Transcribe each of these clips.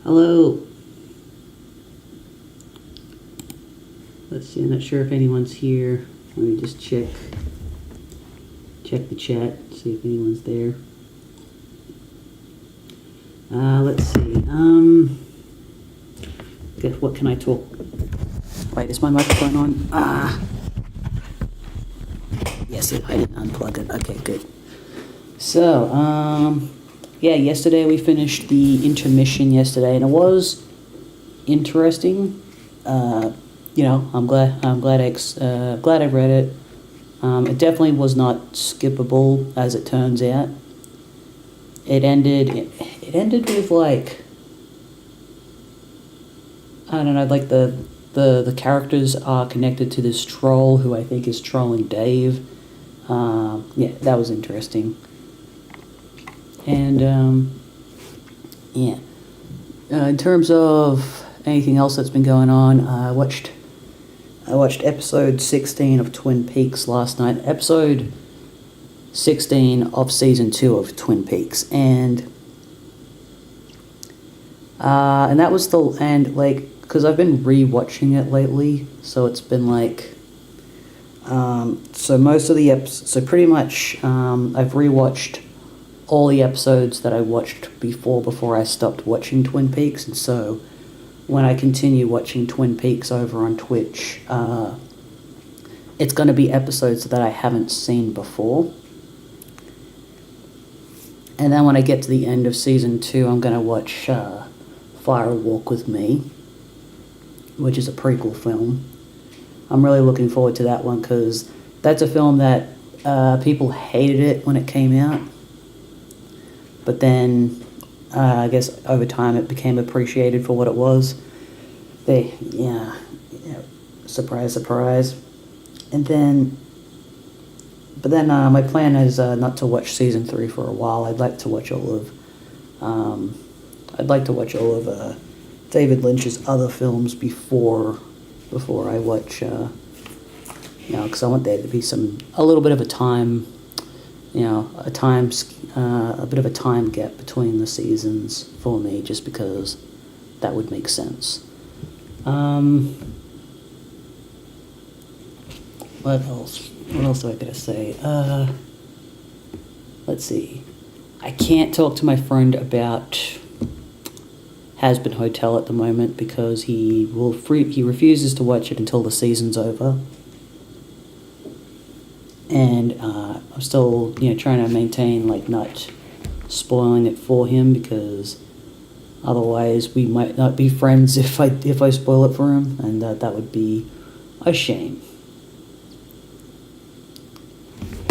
Hello. Let's see, I'm not sure if anyone's here. Let me just check the chat, see if anyone's there. Let's see. What can I talk? Wait, is my microphone on? Yes, I didn't unplug it. Okay, good. So, yeah, yesterday we finished the intermission yesterday, and it was interesting. I'm glad I read it. It definitely was not skippable, as it turns out. It ended with, like, I don't know, like the characters are connected to this troll who I think is trolling Dave. Yeah, that was interesting. And in terms of anything else that's been going on, I watched episode 16 of Twin Peaks last night. Episode 16 of season 2 of Twin Peaks, and that was because I've been re-watching it lately, so it's been like, so most of the episodes, so pretty much, I've re-watched all the episodes that I watched before I stopped watching Twin Peaks, and so when I continue watching Twin Peaks over on Twitch, it's going to be episodes that I haven't seen before. And then when I get to the end of season 2, I'm going to watch Fire Walk with Me, which is a prequel film. I'm really looking forward to that one because that's a film that people hated it when it came out. But then, I guess over time it became appreciated for what it was. Surprise, surprise. But then my plan is not to watch season 3 for a while. I'd like to watch all of David Lynch's other films before I watch. Because I want there to be a little bit of a time. A bit of a time gap between the seasons for me, just because that would make sense. What else? What else do I gotta say? Let's see. I can't talk to my friend about Has-Been Hotel at the moment because he refuses to watch it until the season's over. And I'm still, trying to maintain, not spoiling it for him, because otherwise we might not be friends if I spoil it for him, and that would be a shame.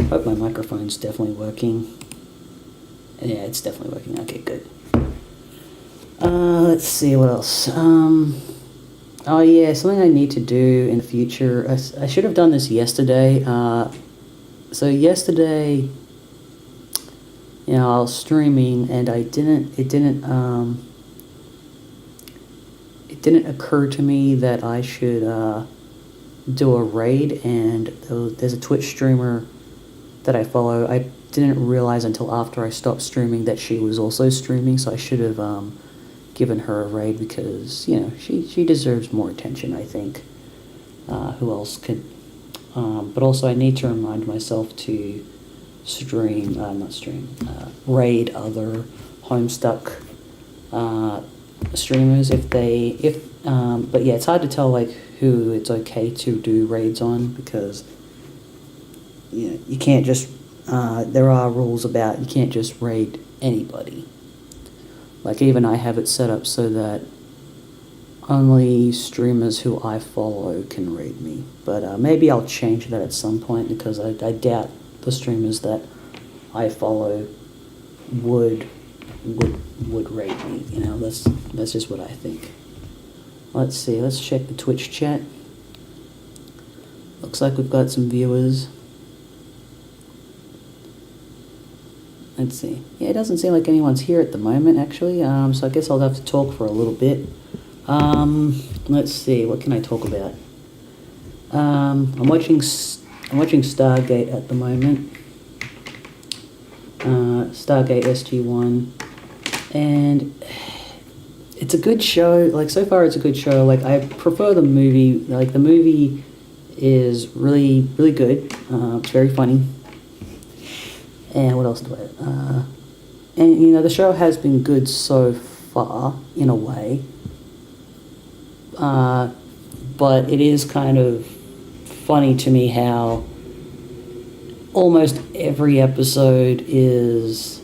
Hope my microphone's definitely working. Yeah, it's definitely working. Okay, good. Let's see, what else? Oh yeah, something I need to do in the future. I should have done this yesterday. So yesterday, I was streaming and it didn't occur to me that I should do a raid, and there's a Twitch streamer that I follow. I didn't realize until after I stopped streaming that she was also streaming, so I should have given her a raid, because she deserves more attention, I think. Who else could? But also I need to remind myself to raid other Homestuck streamers but yeah, it's hard to tell who it's okay to do raids on, because you can't just there are rules about you can't just raid anybody. Even I have it set up so that only streamers who I follow can raid me. But maybe I'll change that at some point, because I doubt the streamers that I follow would raid me. That's just what I think. Let's see. Let's check the Twitch chat. Looks like we've got some viewers. Let's see. Yeah, it doesn't seem like anyone's here at the moment, actually. So I guess I'll have to talk for a little bit. Let's see, what can I talk about? I'm watching Stargate at the moment. Stargate SG-1, and it's a good show. Like, so far, it's a good show. Like, I prefer the movie. Like, the movie is really, really good. It's very funny. And what else do I... and, you know, the show has been good so far, in a way. But it is kind of funny to me how almost every episode is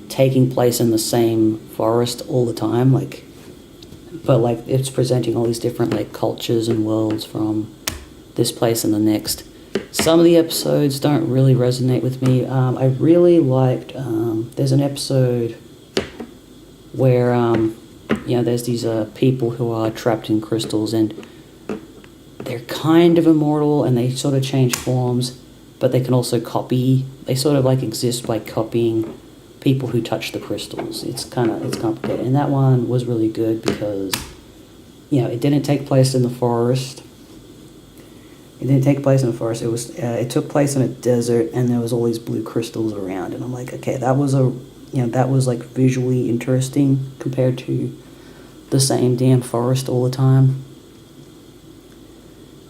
taking place in the same forest all the time, but it's presenting all these different like cultures and worlds from this place and the next. Some of the episodes don't really resonate with me. I really liked, there's an episode where, there's these people who are trapped in crystals, and they're kind of immortal, and they sort of change forms, but they can also they sort of like exist by copying people who touch the crystals. It's complicated. And that one was really good because, it didn't take place in the forest. It didn't take place in the forest. It took place in a desert, and there was all these blue crystals around. And I'm like, okay, that was like visually interesting compared to the same damn forest all the time.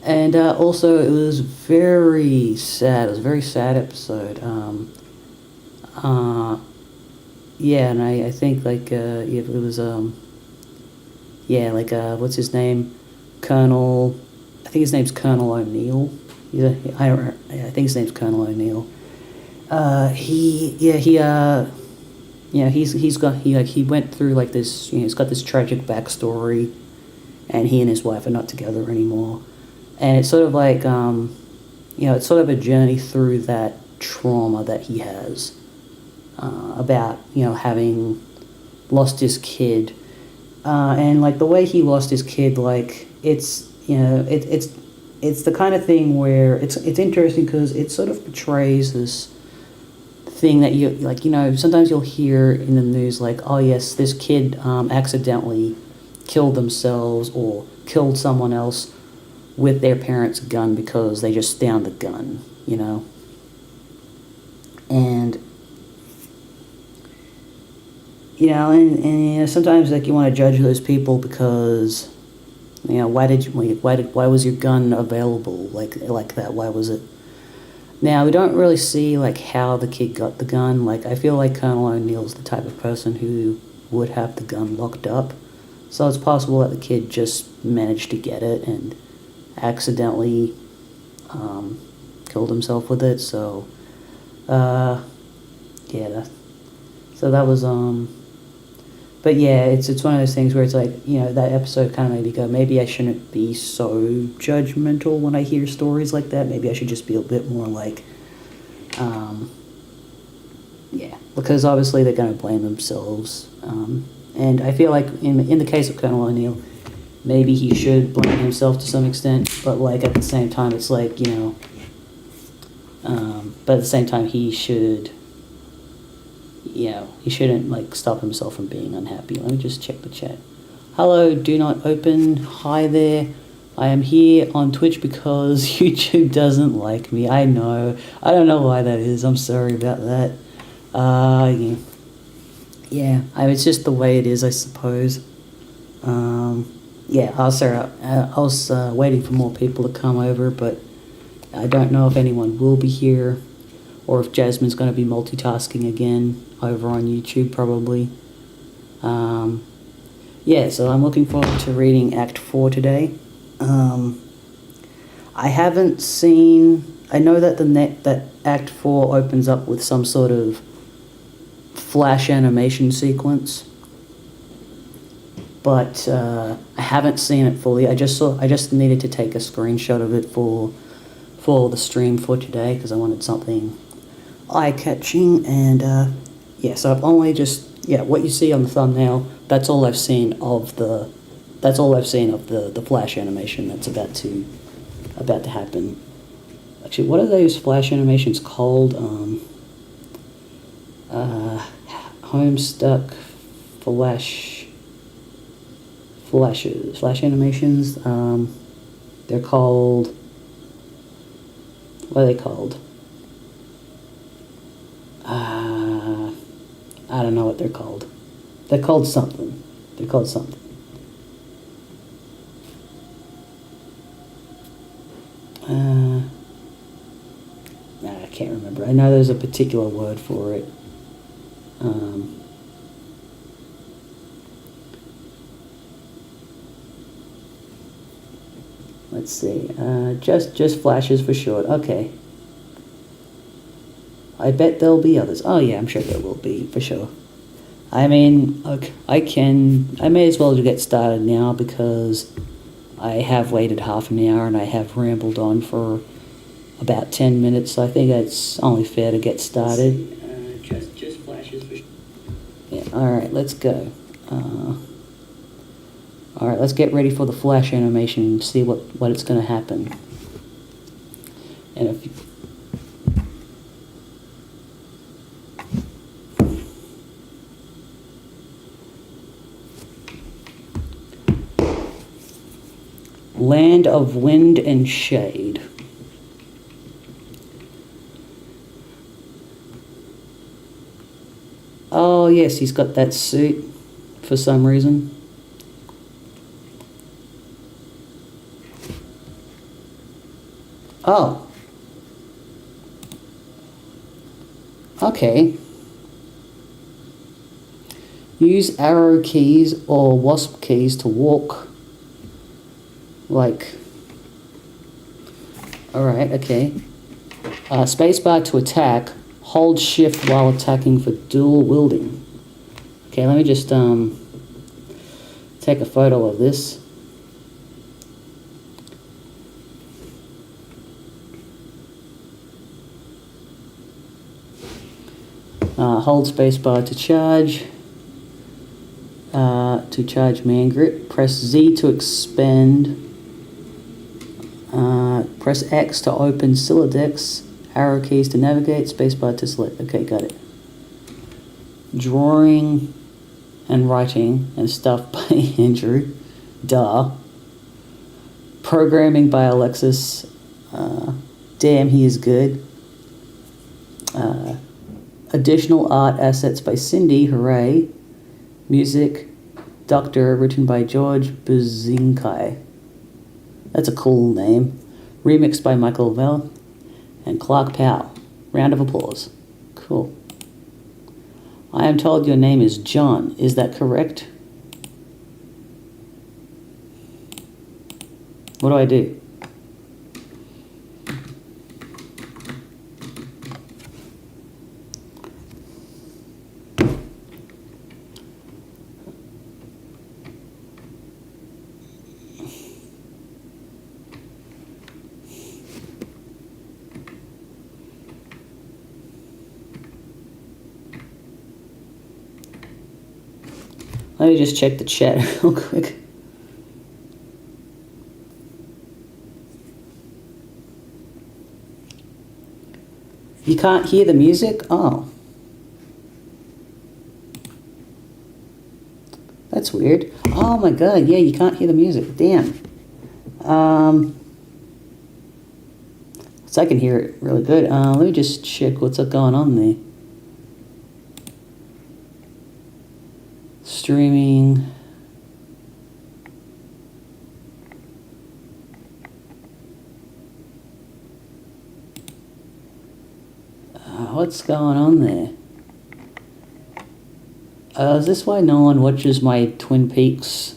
And also, it was very sad. It was a very sad episode. And I think it was what's his name, Colonel. I think his name's Colonel O'Neill. I think his name's Colonel O'Neill. He went through like this. He's got this tragic backstory, and he and his wife are not together anymore. And it's sort of like it's sort of a journey through that trauma that he has about having lost his kid, and like the way he lost his kid, like it's the kind of thing where it's interesting because it sort of portrays this thing that sometimes you'll hear in the news like, oh yes, this kid accidentally killed themselves or killed someone else with their parents' gun because they just found the gun, and sometimes like you want to judge those people because why was your gun available like that? Why was it? Now we don't really see like how the kid got the gun. Like I feel like Colonel O'Neill's the type of person who would have the gun locked up, so it's possible that the kid just managed to get it and accidentally killed himself with it. So so that was but yeah, it's one of those things where it's like, that episode kind of made me go, maybe I shouldn't be so judgmental when I hear stories like that. Maybe I should just be a bit more like because obviously they're going to blame themselves, and I feel like in the case of Colonel O'Neill, maybe he should blame himself to some extent, but like at the same time, it's like, but at the same time, he shouldn't like stop himself from being unhappy. Let me just check the chat. Hello, do not open. Hi there. I am here on Twitch because YouTube doesn't like me. I know. I don't know why that is. I'm sorry about that. It's just the way it is, I suppose. I was waiting for more people to come over, but I don't know if anyone will be here or if Jasmine's going to be multitasking again over on YouTube, probably. So I'm looking forward to reading Act 4 today. I haven't seen... I know that that Act 4 opens up with some sort of flash animation sequence, but I haven't seen it fully. I just needed to take a screenshot of it for the stream for today because I wanted something eye-catching, and so I've only just what you see on the thumbnail. That's all I've seen of the flash animation that's about to happen. Actually, what are those flash animations called? Homestuck flash animations. They're called. What are they called? I don't know what they're called. They're called something. They're called something. I can't remember. I know there's a particular word for it. Let's see. Just flashes for short. Okay. I bet there'll be others. Oh yeah, I'm sure there will be for sure. I mean, okay, I may as well get started now because I have waited half an hour and I have rambled on for about 10 minutes. So I think it's only fair to get started. Just flashes for short. Yeah. All right, let's go. All right, let's get ready for the flash animation and see what it's going to happen. And if you, Land of Wind and Shade. Oh yes, he's got that suit for some reason. Oh. Okay. Use arrow keys or wasp keys to walk. Like. Alright, okay. Spacebar to attack. Hold shift while attacking for dual wielding. Okay, let me just take a photo of this. Hold spacebar to charge. To charge man grip. Press Z to expand. Press X to open Siladex. Arrow keys to navigate. Spacebar to select. Okay, got it. Drawing and writing and stuff by Andrew. Duh. Programming by Alexis. Damn, he is good. Additional art assets by Cindy. Hooray. Music. Doctor, written by George Buzinkai. That's a cool name. Remixed by Michael Vell and Clark Powell. Round of applause. Cool. I am told your name is John. Is that correct? What do I do? Let me just check the chat real quick. You can't hear the music? Oh. That's weird. Oh my god, yeah, you can't hear the music. Damn. So I can hear it really good. Let me just check what's going on there. Streaming. What's going on there? Is this why no one watches my Twin Peaks?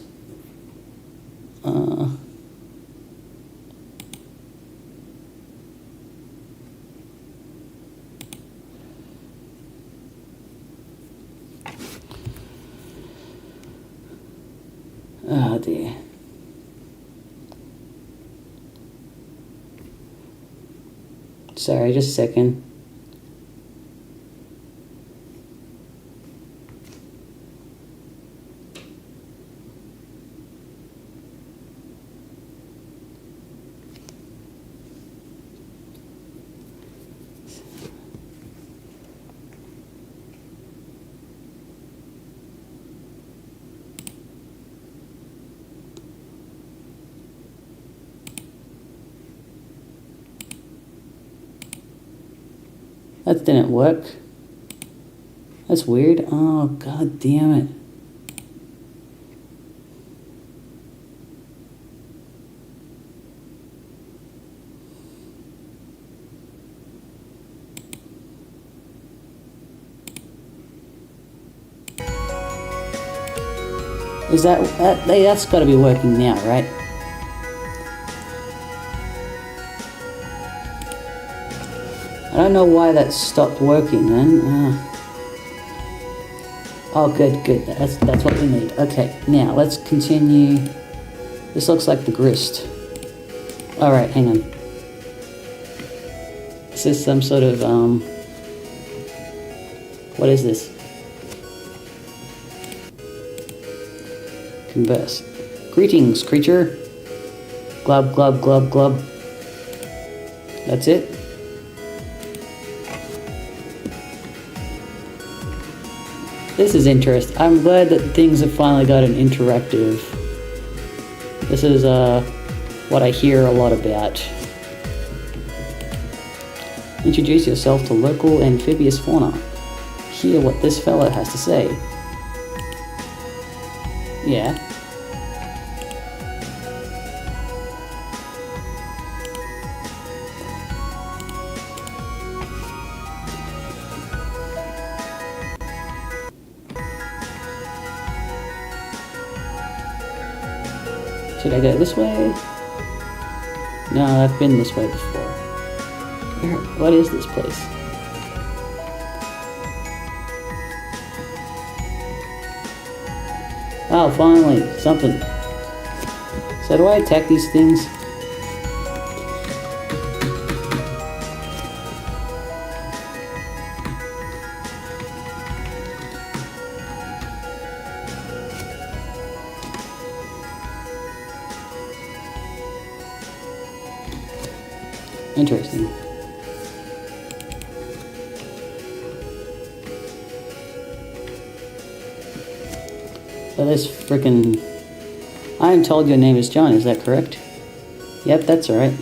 Oh dear. Sorry, just a second. That didn't work. That's weird. Oh, god damn it. Is that's got to be working now, right? I don't know why that stopped working then. Oh, good. That's what we need. Okay, now let's continue. This looks like the grist. All right, hang on. Is this some sort of what is this? Converse. Greetings, creature. Glub, glub, glub, glub. That's it. This is interesting. I'm glad that things have finally got an interactive. This is what I hear a lot about. Introduce yourself to local amphibious fauna. Hear what this fellow has to say. Yeah. Should I go this way? No, I've been this way before. What is this place? Oh, finally, something. So do I attack these things? Interesting. So this frickin'... I am told your name is John, is that correct? Yep, that's alright.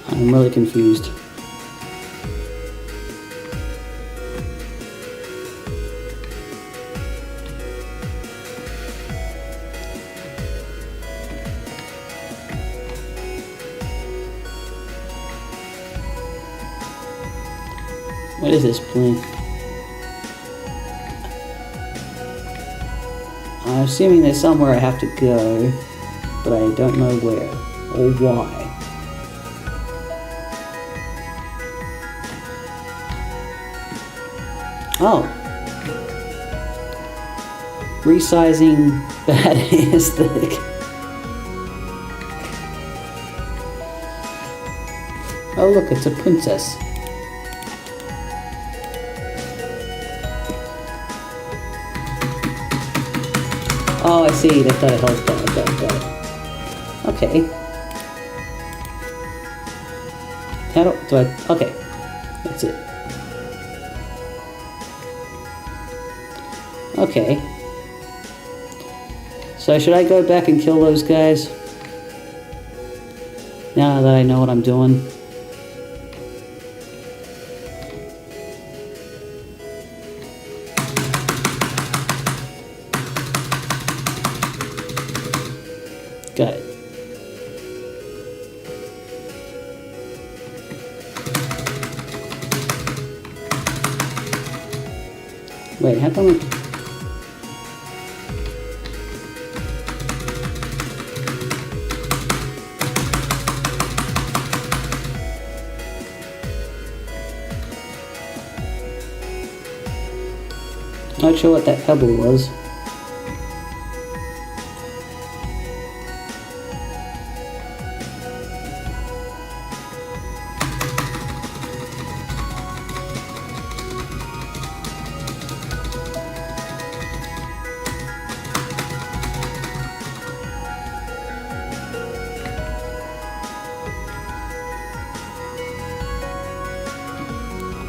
I'm really confused. What is this plan? I'm assuming there's somewhere I have to go, but I don't know where or why. Oh. Resizing bad aesthetic. Oh look, it's a princess. Oh, I see. That's got a health bar. Got it. Okay. How do I... Okay. That's it. Okay. So should I go back and kill those guys? Now that I know what I'm doing. Got it. Wait, how come not sure what that pebble was.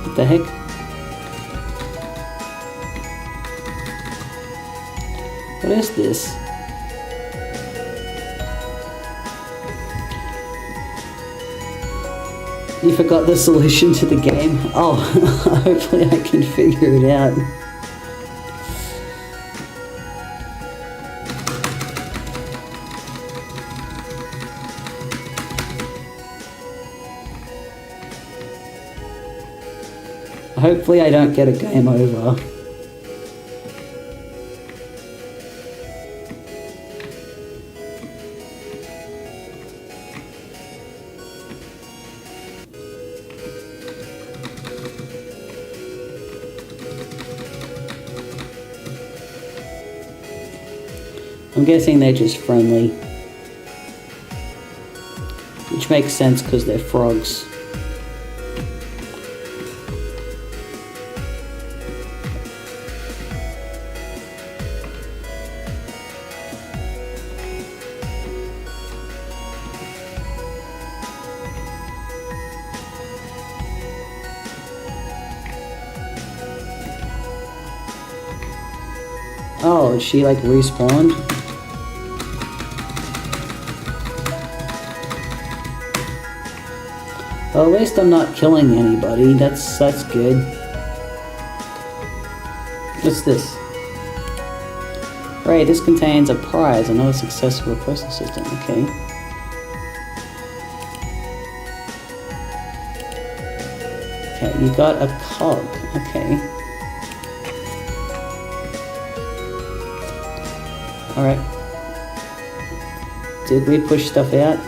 What the heck? What is this? You forgot the solution to the game? Oh, hopefully I can figure it out. Hopefully I don't get a game over. I'm guessing they're just friendly. Which makes sense because they're frogs. Oh, is she like respawned? Well, at least I'm not killing anybody. That's good. What's this? Right, this contains a prize, another success for a postal system. Okay. Okay, you got a cog. Okay. Alright. Did we push stuff out?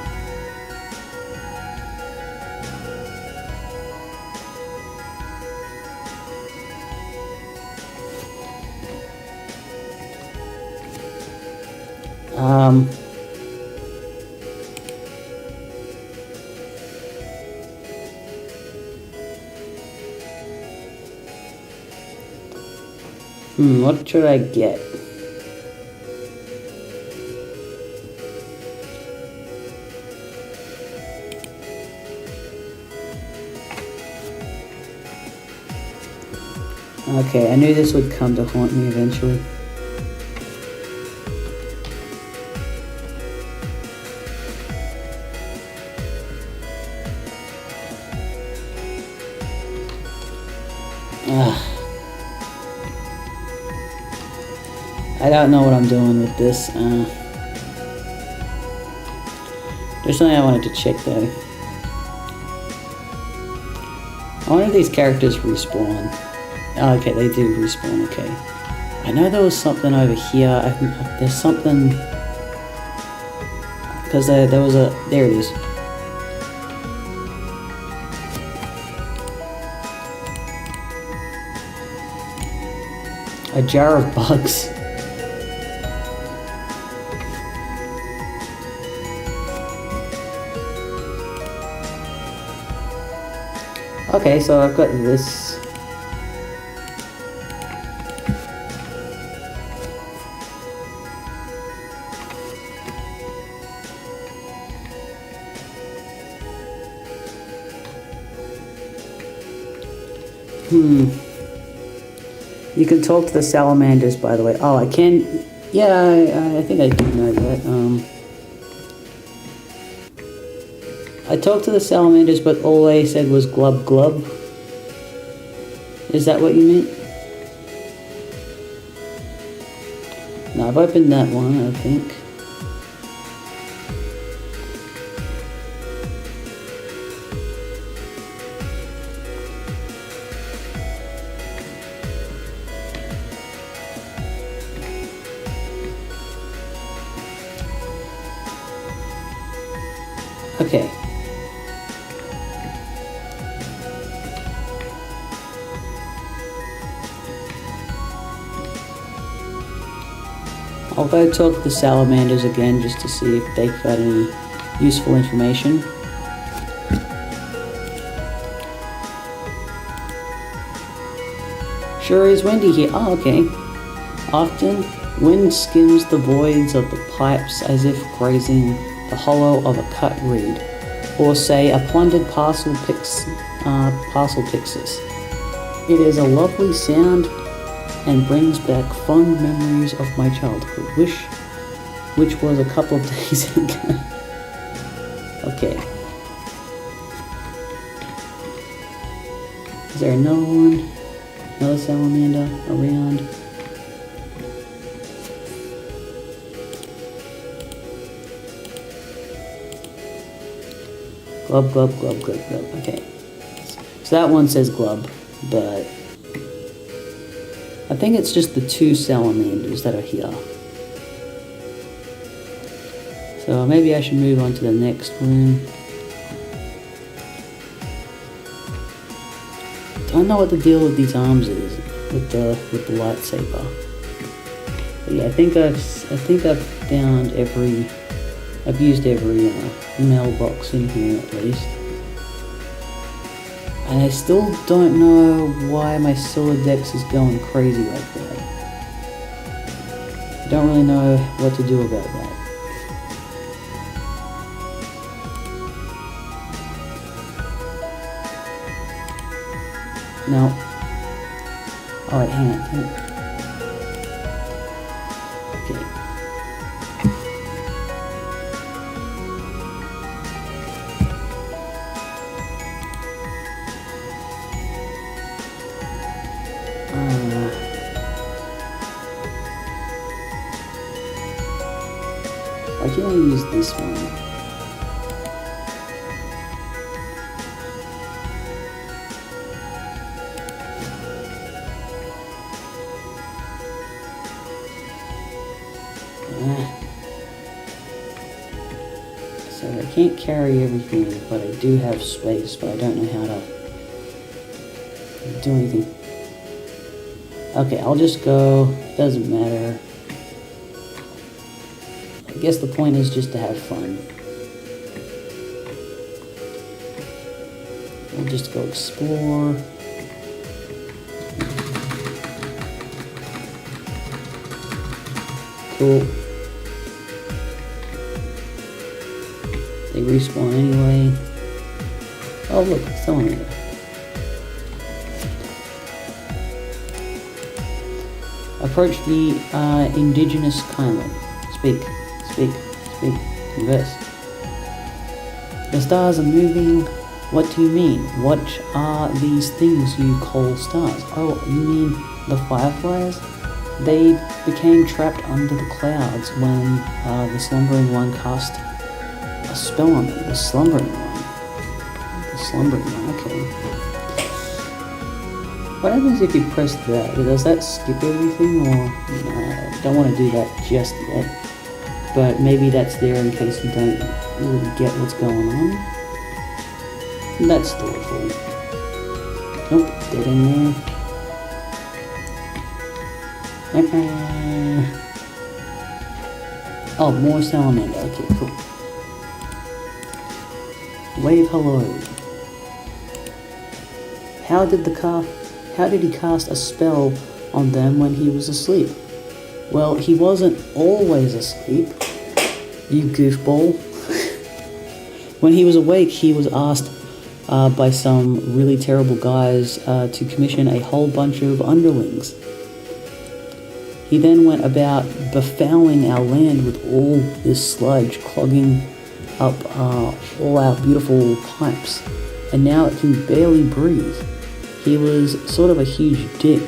What should I get? Okay, I knew this would come to haunt me eventually. I don't know what I'm doing with this. There's something I wanted to check though. I wonder if these characters respawn. Oh, okay, they do respawn, okay. I know there was something over here. There's something... Because there was a... There it is. A jar of bugs. Okay, so I've got this. You can talk to the salamanders, by the way. Oh, I can... Yeah, I think I do know that. I talked to the salamanders, but all they said was glub glub. Is that what you meant? No, I've opened that one, I think. Okay. I'll go talk to the salamanders again just to see if they've got any useful information. Sure is windy here. Oh, okay. Often, wind skims the voids of the pipes as if grazing the hollow of a cut reed, or say a plundered parcel pixus. It is a lovely sound and brings back fond memories of my childhood, which was a couple of days ago. Okay. Is there another one? Another salamander around? Glub, glub, glub, glub, glub. Okay. So that one says glub. but I think it's just the 2 salamanders that are here. So maybe I should move on to the next room. Don't know what the deal with these arms is with the lightsaber. But yeah, I think I've found I've used every mailbox in here at least. And I still don't know why my Dex is going crazy like that. I don't really know what to do about that. No. Alright, hang on. Okay. Why can't I use this one? So I can't carry everything, but I do have space, but I don't know how to do anything. Okay, I'll just go, doesn't matter. I guess the point is just to have fun. We'll just go explore. Cool. They respawn anyway. Oh look, it's telling me. Approach the indigenous kindly. Speak, speak, speak, converse. The stars are moving. What do you mean? What are these things you call stars? Oh, you mean the fireflies? They became trapped under the clouds when the slumbering one cast a spell on them. The slumbering one. The slumbering one, okay. What happens if you press that? Does that skip everything, or no? Don't want to do that just yet. But maybe that's there in case you don't really get what's going on. That's thoughtful. Nope, dead in there. Oh, more salamander. Okay, cool. Wave hello. How did he cast a spell on them when he was asleep? Well, he wasn't always asleep, you goofball. When he was awake, he was asked by some really terrible guys to commission a whole bunch of underlings. He then went about befouling our land with all this sludge, clogging up all our beautiful pipes, and now it can barely breathe. He was sort of a huge dick.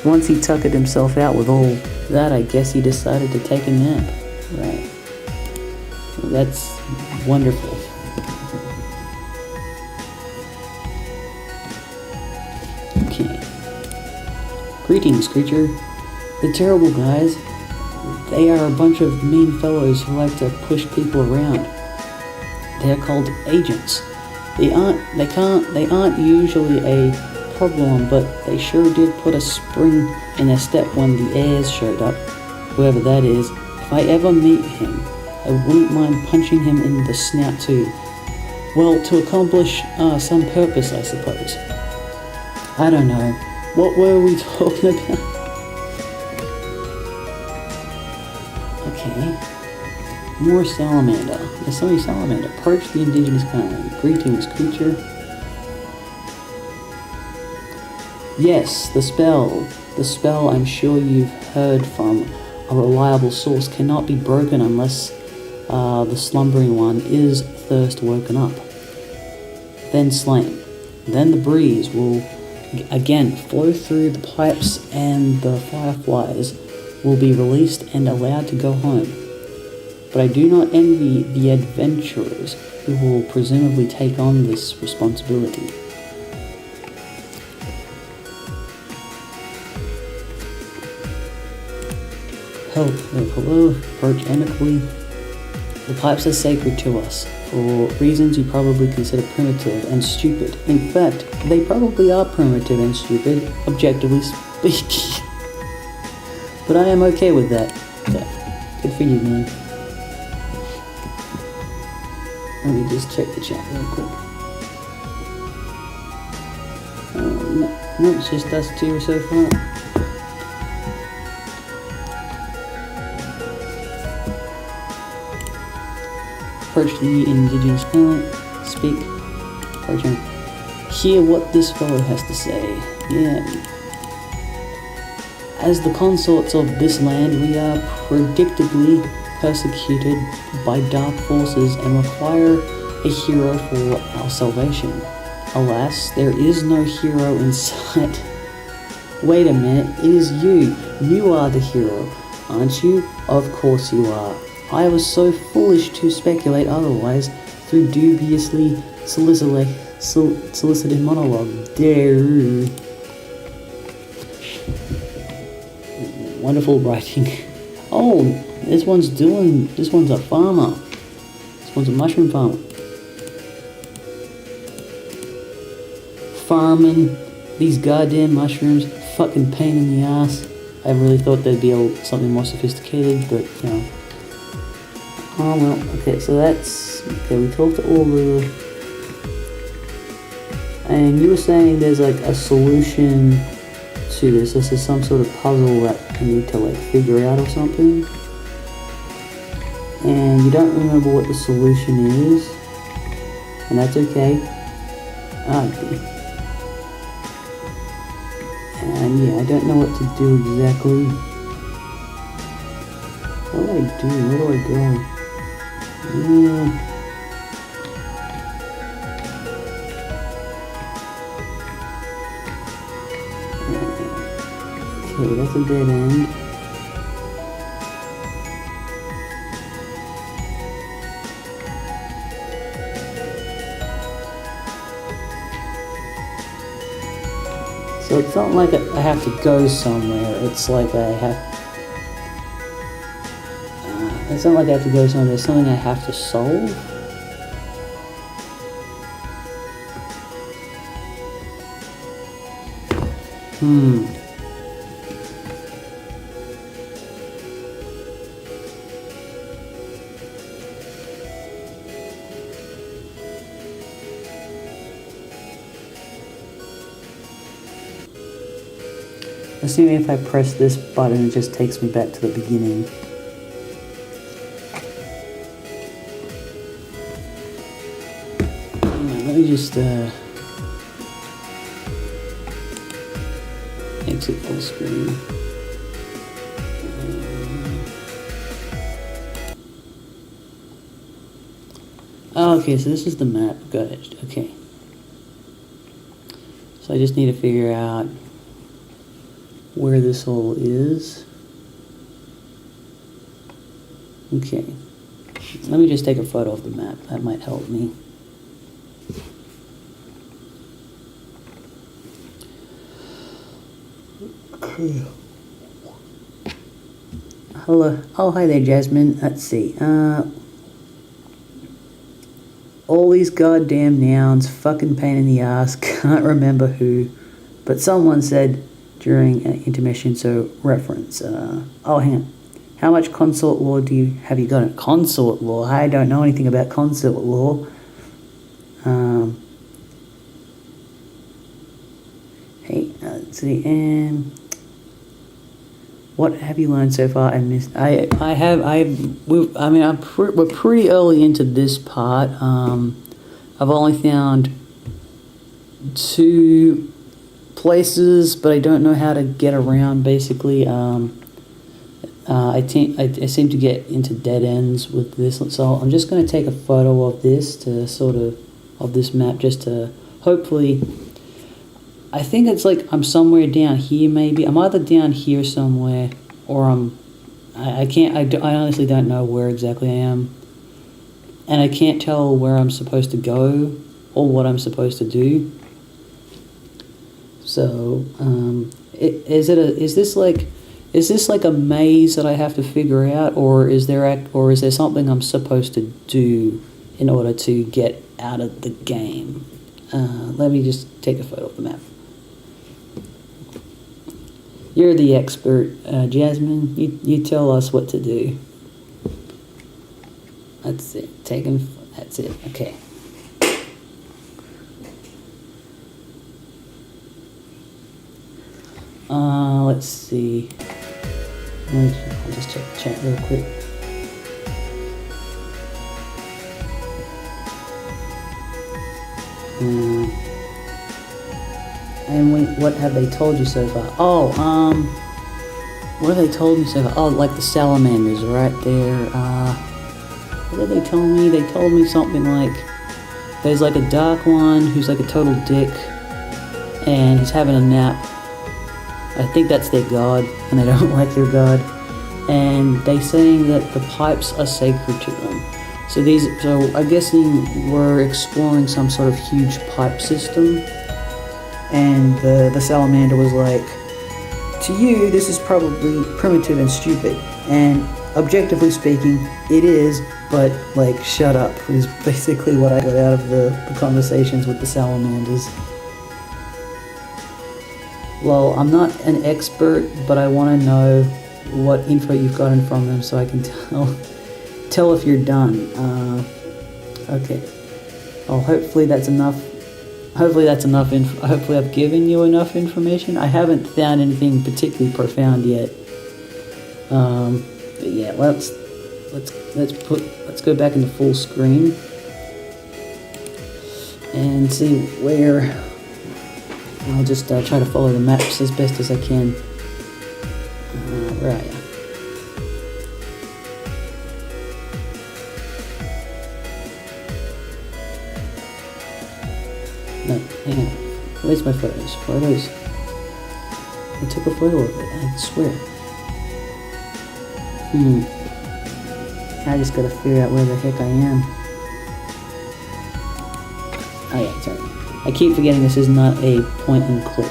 Once he tuckered himself out with all that, I guess he decided to take a nap. Right. Well, that's wonderful. Okay. Greetings, creature. The terrible guys. They are a bunch of mean fellows who like to push people around. They're called agents. They aren't usually a problem, but they sure did put a spring in their step when the heirs showed up. Whoever that is, if I ever meet him, I wouldn't mind punching him in the snout too. Well, to accomplish some purpose, I suppose. I don't know. What were we talking about? Okay. More salamander. There's so many salamander. Approach the indigenous kind. Greetings, creature. Yes, the spell. The spell I'm sure you've heard from a reliable source cannot be broken unless the slumbering one is first woken up. Then slain. Then the breeze will again flow through the pipes and the fireflies will be released and allowed to go home. But I do not envy the adventurers who will presumably take on this responsibility. Help, hello, approach amicably. The pipes are sacred to us, for reasons you probably consider primitive and stupid. In fact, they probably are primitive and stupid, objectively speaking. But I am okay with that. So, good for you, man. Let me just check the chat real quick. No, it's just us two so far. Approach the indigenous parent. Speak. Approach him. Hear what this fellow has to say. Yeah. As the consorts of this land, we are predictably persecuted by dark forces and require a hero for our salvation. Alas, there is no hero in sight. Wait a minute, it is you. You are the hero, aren't you? Of course you are. I was so foolish to speculate otherwise through dubiously solicited monologue. Dare. Wonderful writing. Oh, this one's a farmer. This one's a mushroom farmer. Farming these goddamn mushrooms, fucking pain in the ass. I really thought there'd be something more sophisticated, but you know. Oh well, okay, so okay, we talked to all the... And you were saying there's like a solution to this. This is some sort of puzzle that I need to like figure out or something. And you don't remember what the solution is. And that's okay. And yeah, I don't know what to do exactly. What do I do? Where do I go? Okay, that's a dead end. So it's not like I have to go somewhere, it's like I have... it's not like I have to go somewhere, there's something I have to solve? Assuming if I press this button, it just takes me back to the beginning. Let me just exit full screen. Okay, so this is the map. Got it. Okay. So I just need to figure out where this all is. Okay. Let me just take a photo of the map. That might help me. Okay. Hello. Oh, hi there, Jasmine. Let's see. All these goddamn nouns, fucking pain in the ass. Can't remember who, but someone said during an intermission, so reference. Oh, hang on. How much consort law have you got? Consort law? I don't know anything about consort law. Hey, let's see. What have you learned so far? We're pretty early into this part. I've only found 2 places, but I don't know how to get around, basically. I seem to get into dead ends with this, so I'm just going to take a photo of this of this map, just to hopefully... I think it's like I'm somewhere down here, maybe. I'm either down here somewhere, or I honestly don't know where exactly I am. And I can't tell where I'm supposed to go, or what I'm supposed to do. So, is Is this like a maze that I have to figure out, or is there something I'm supposed to do in order to get out of the game? Let me just take a photo of the map. You're the expert, Jasmine. You tell us what to do. That's it. That's it. Okay. Let's see. I'll just check the chat real quick. And what have they told you so far? Oh, what have they told me so far? Oh, like the salamanders right there. What did they tell me? They told me something like there's like a dark one who's like a total dick, and he's having a nap. I think that's their god, and they don't like their god. And they saying that the pipes are sacred to them. So I'm guessing we're exploring some sort of huge pipe system. And the salamander was like, to you, this is probably primitive and stupid. And objectively speaking, it is, but like, shut up, is basically what I got out of the conversations with the salamanders. Well, I'm not an expert, but I want to know what info you've gotten from them so I can tell if you're done. Okay. Oh, hopefully that's enough. Hopefully I've given you enough information. I haven't found anything particularly profound yet. But yeah, let's go back into full screen and see where. I'll just try to follow the maps as best as I can. Where are you? No, hang on. Where's my photos? Photos? I took a photo of it, I swear. I just gotta figure out where the heck I am. Oh yeah, sorry. I keep forgetting this is not a point and click.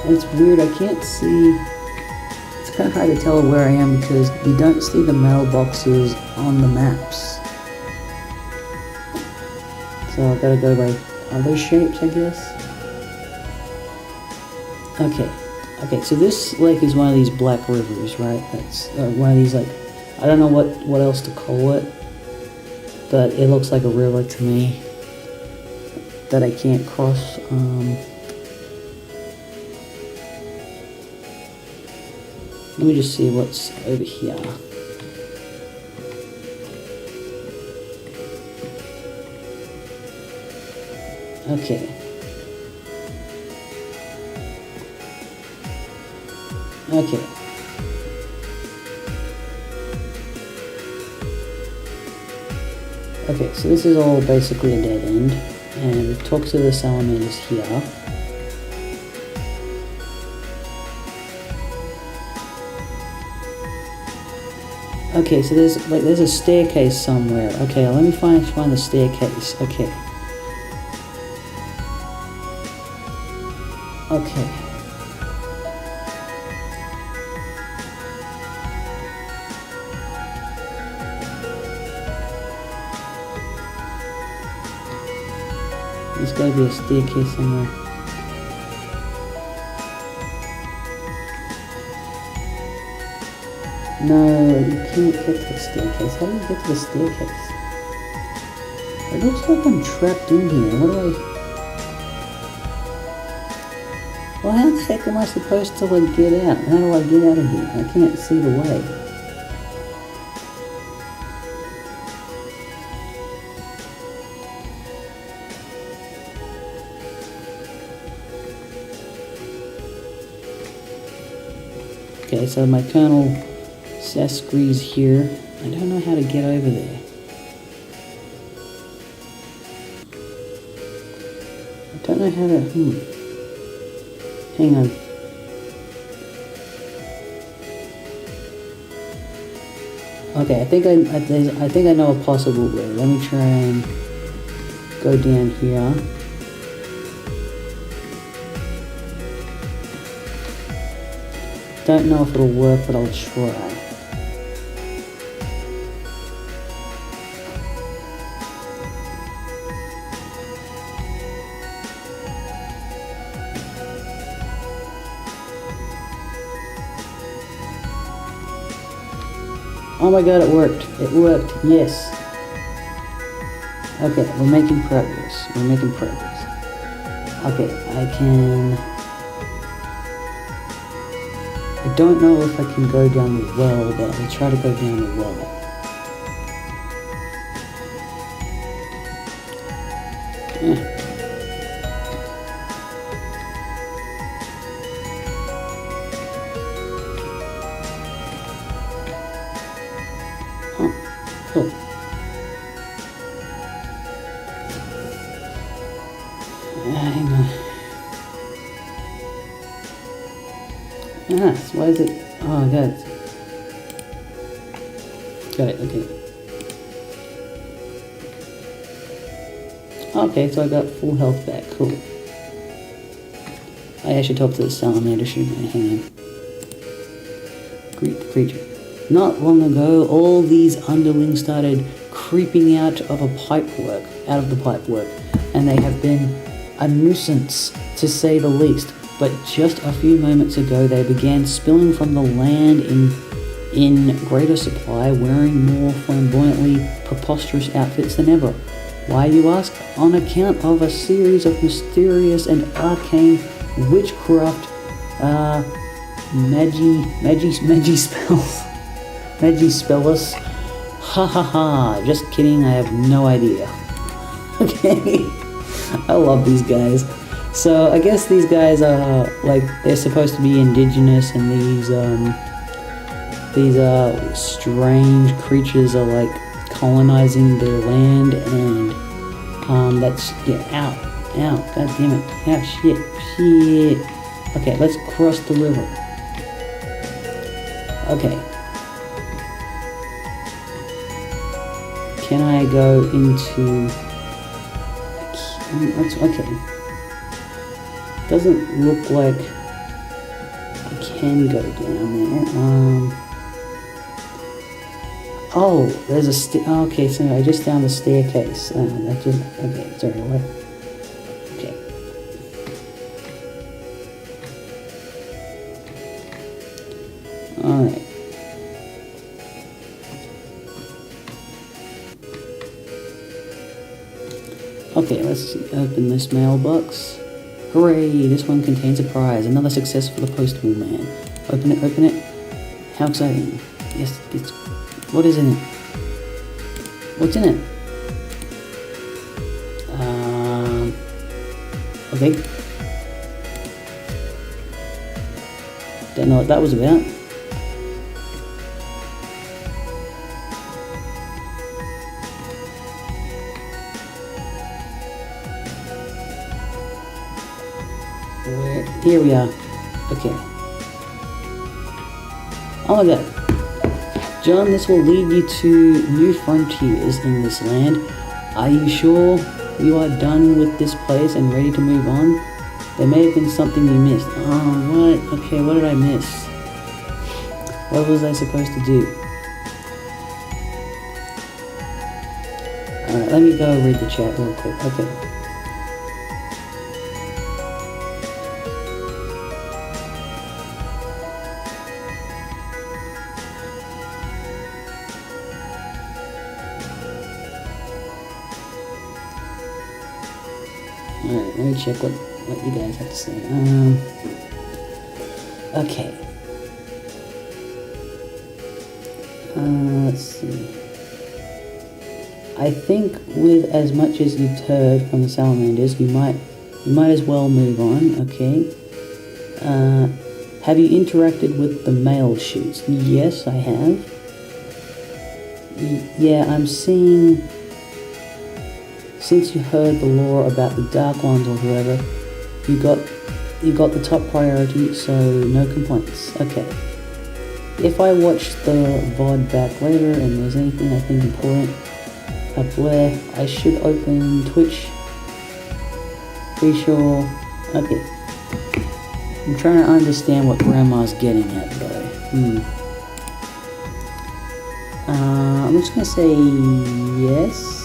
It's weird, I can't see. It's kind of hard to tell where I am because you don't see the mailboxes on the maps. So I've got to go by other shapes, I guess. Okay, so this lake is one of these black rivers, right? That's one of these, like, I don't know what else to call it, but it looks like a river to me that I can't cross. Let me just see what's over here. Okay. Okay, so this is all basically a dead end, and we've talked to the salamanders here. Okay, so there's a staircase somewhere. Okay, let me find the staircase. Okay. There's gotta be a staircase somewhere. No, you can't get to the staircase. How do you get to the staircase? It looks like I'm trapped in here. What do I... Well, how the heck am I supposed to, like, get out? How do I get out of here? I can't see the way. Okay, so my Colonel Saskry's here. I don't know how to get over there. I don't know how to... Hang on. Okay, I think I know a possible way. Let me try and go down here. Don't know if it'll work, but I'll try. Oh my god, it worked. It worked, yes. Okay, we're making progress. We're making progress. Okay, I don't know if I can go down the well, but I'll try to go down the well. Cool. Hang on. Why is it? Oh, God. Got it, okay. Okay, so I got full health back, cool. I should talk to the salamander, shouldn't I? Hang on. Greet the creature. Not long ago, all these underlings started creeping out of the pipework, and they have been a nuisance, to say the least. But just a few moments ago, they began spilling from the land in greater supply, wearing more flamboyantly preposterous outfits than ever. Why, you ask? On account of a series of mysterious and arcane witchcraft, magi spells. Magi spellers. Ha ha ha. Just kidding, I have no idea. Okay. I love these guys. So I guess these guys are like, they're supposed to be indigenous, and these strange creatures are like colonizing their land, and that's, yeah, ow, god damn it, ow, shit. Okay, let's cross the river. Okay. Can I go into... Okay. Doesn't look like I can go down there. Oh, there's a okay, so I just found the staircase. Okay, sorry, what? Okay. Alright. Okay, let's open this mailbox. Hooray, this one contains a prize. Another success for the postal man. Open it. How exciting. Yes, what is in it? What's in it? Okay. Don't know what that was about. Here we are. Okay. Oh my god. John, this will lead you to new frontiers in this land. Are you sure you are done with this place and ready to move on? There may have been something you missed. Oh, what? Okay, what did I miss? What was I supposed to do? Alright, let me go read the chat real quick. Okay. Alright, let me check what you guys have to say. Okay. Let's see. I think with as much as you've heard from the salamanders, you might as well move on, okay? Have you interacted with the mail chutes? Yes, I have. Yeah, I'm seeing... Since you heard the lore about the Dark Ones or whoever, you got you got the top priority, so no complaints. Okay. If I watch the VOD back later and there's anything I think important up there, I should open Twitch. Pretty sure. Okay. I'm trying to understand what Grandma's getting at though. I'm just gonna say yes.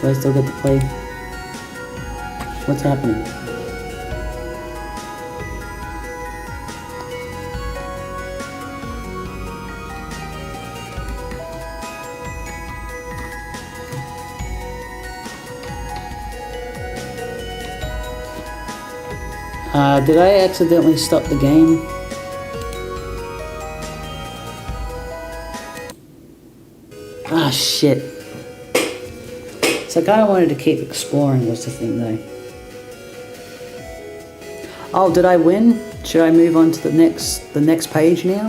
Do I still get to play? What's happening? Did I accidentally stop the game? Ah, shit. So I kind of wanted to keep exploring was the thing though. Oh, did I win? Should I move on to the next page now?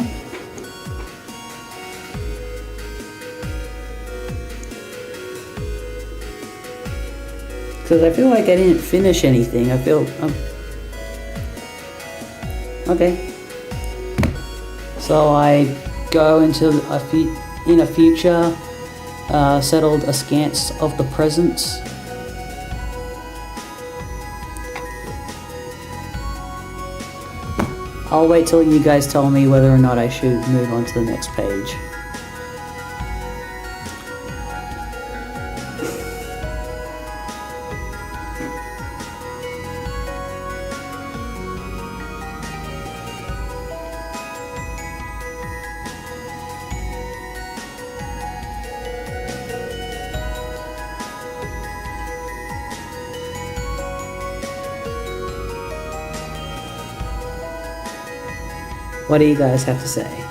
Because I feel like I didn't finish anything. I feel... okay. So I go into in a future, settled askance of the presence. I'll wait till you guys tell me whether or not I should move on to the next page. What do you guys have to say?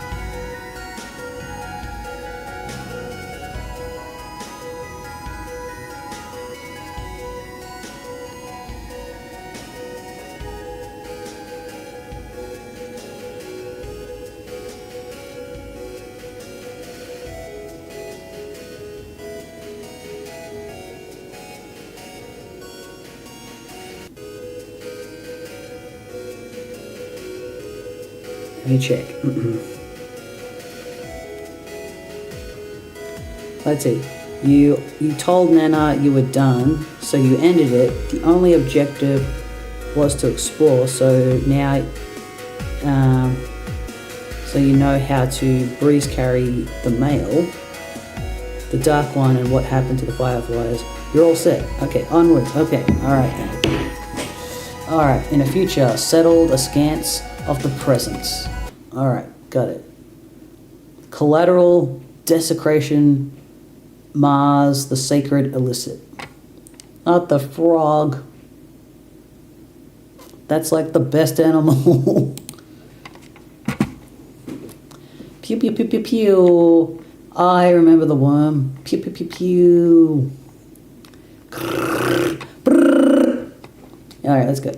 Let me check. Let's see. You told Nana you were done, so you ended it. The only objective was to explore, so now so you know how to breeze carry the mail, the Dark One, and what happened to the Fireflies. You're all set. Okay, onwards. Okay, alright then. Alright, in the future, settled askance of the presence. Alright, got it. Collateral, desecration, Mars, the sacred illicit. Not the frog. That's like the best animal. Pew pew pew pew pew. I remember the worm. Pew pew pew pew. Alright, let's go.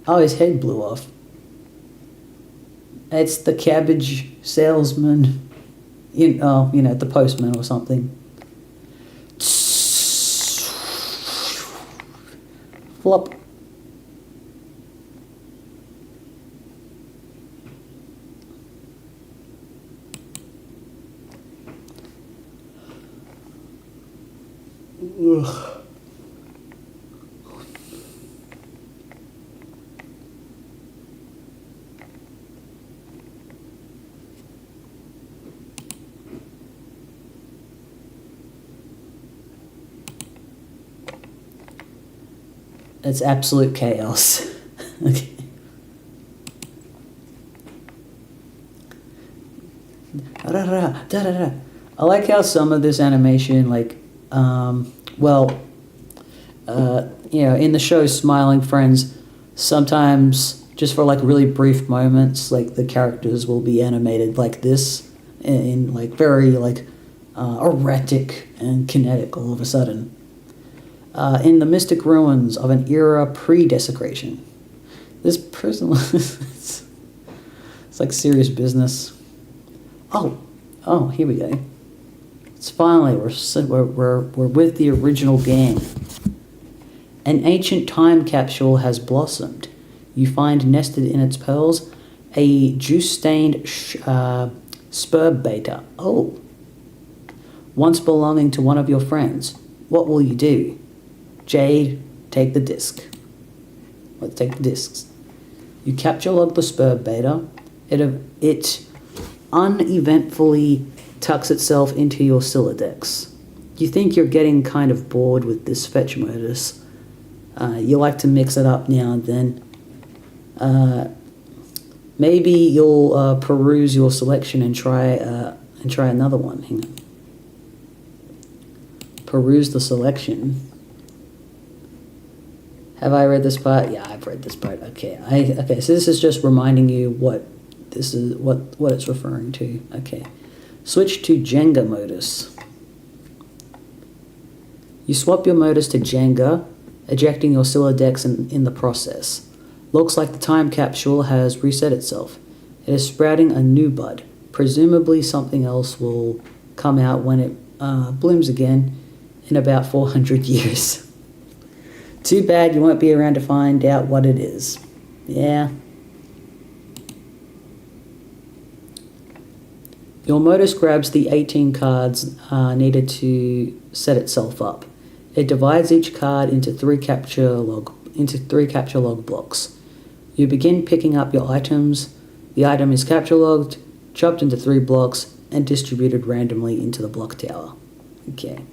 Oh, his head blew off. It's the cabbage salesman. The postman or something. Flop. Ugh. It's absolute chaos. Okay. I like how some of this animation, in the show Smiling Friends, sometimes just for really brief moments, the characters will be animated like this, in very erratic and kinetic all of a sudden. In the mystic ruins of an era pre-desecration. This person... It's like serious business. Oh, here we go. It's finally, we're with the original gang. An ancient time capsule has blossomed. You find nested in its pearls a juice-stained spur beta. Oh. Once belonging to one of your friends. What will you do? Jade, take the disc. Let's take the discs. You capture log the spur beta. It uneventfully tucks itself into your Silodex. You think you're getting kind of bored with this fetch modus. You like to mix it up now and then. Maybe you'll peruse your selection and try another one. Hang on. Peruse the selection. Have I read this part? Yeah, I've read this part. Okay. Okay. So this is just reminding you what it's referring to. Okay. Switch to Jenga modus. You swap your modus to Jenga, ejecting your Silodex in the process. Looks like the time capsule has reset itself. It is sprouting a new bud. Presumably something else will come out when it blooms again in about 400 years. Too bad you won't be around to find out what it is. Yeah. Your modus grabs the 18 cards needed to set itself up. It divides each card into three capture log blocks. You begin picking up your items. The item is capture logged, chopped into 3 blocks, and distributed randomly into the block tower. Okay.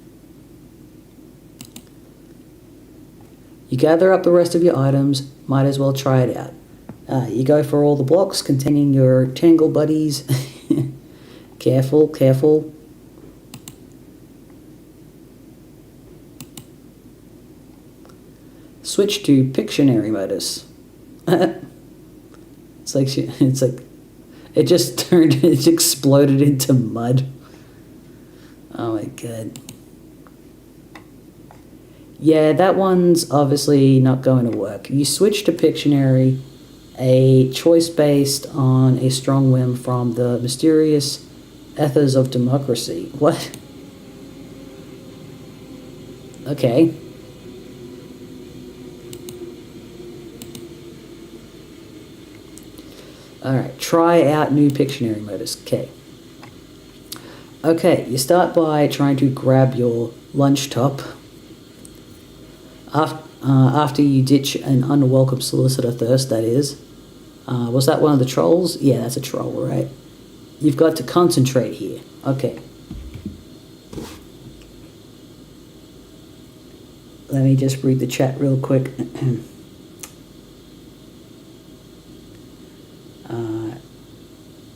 You gather up the rest of your items, might as well try it out. You go for all the blocks containing your Tangle buddies. Careful, careful. Switch to Pictionary modus. It's like it just it exploded into mud. Oh my god. Yeah, that one's obviously not going to work. You switch to Pictionary, a choice based on a strong whim from the mysterious ethos of democracy. What? Okay. Alright, try out new Pictionary modus. Okay, you start by trying to grab your lunch top. After you ditch an unwelcome solicitor thirst, that is. Was that one of the trolls? Yeah, that's a troll, right? You've got to concentrate here. Okay. Let me just read the chat real quick.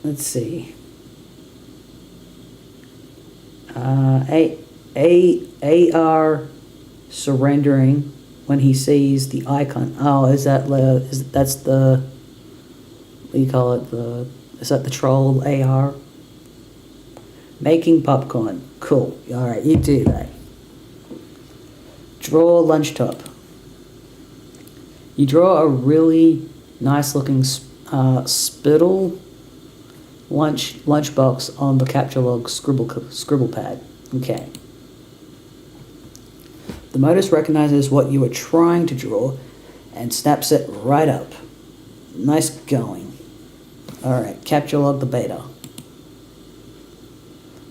Let's see. AR surrendering when he sees the icon. Oh, that's the, what do you call it? Is that the troll AR? Making popcorn. Cool. All right, you do that. Draw lunch top. You draw a really nice looking spittle lunchbox on the capture log scribble pad. Okay. The modus recognizes what you are trying to draw and snaps it right up. Nice going. Alright, capture log the beta.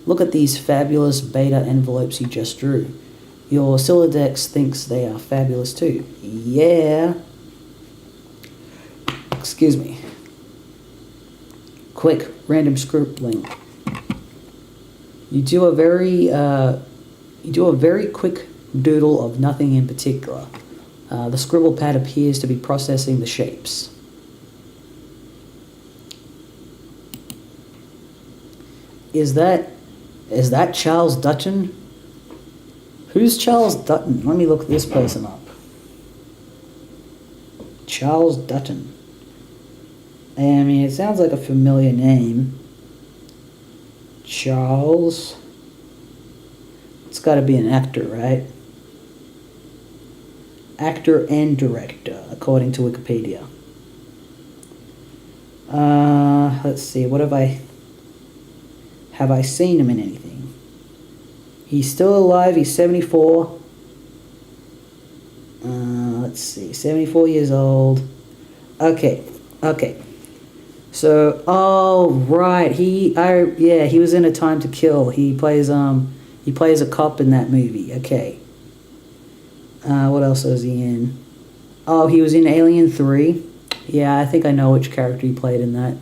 Look at these fabulous beta envelopes you just drew. Your Silodex thinks they are fabulous too. Yeah. Excuse me. Quick, random scribbling. You do a very quick doodle of nothing in particular. The scribble pad appears to be processing the shapes. Is that Charles Dutton? Who's Charles Dutton? Let me look this person up. Charles Dutton. I mean, it sounds like a familiar name. Charles. It's got to be an actor, right? Actor and director, according to Wikipedia. let's see, what have I seen him in anything? He's still alive, he's 74. Let's see, 74 years old. Okay. So, oh right, he was in A Time to Kill. He plays a cop in that movie. Okay. What else was he in? Oh, he was in Alien 3. Yeah, I think I know which character he played in that.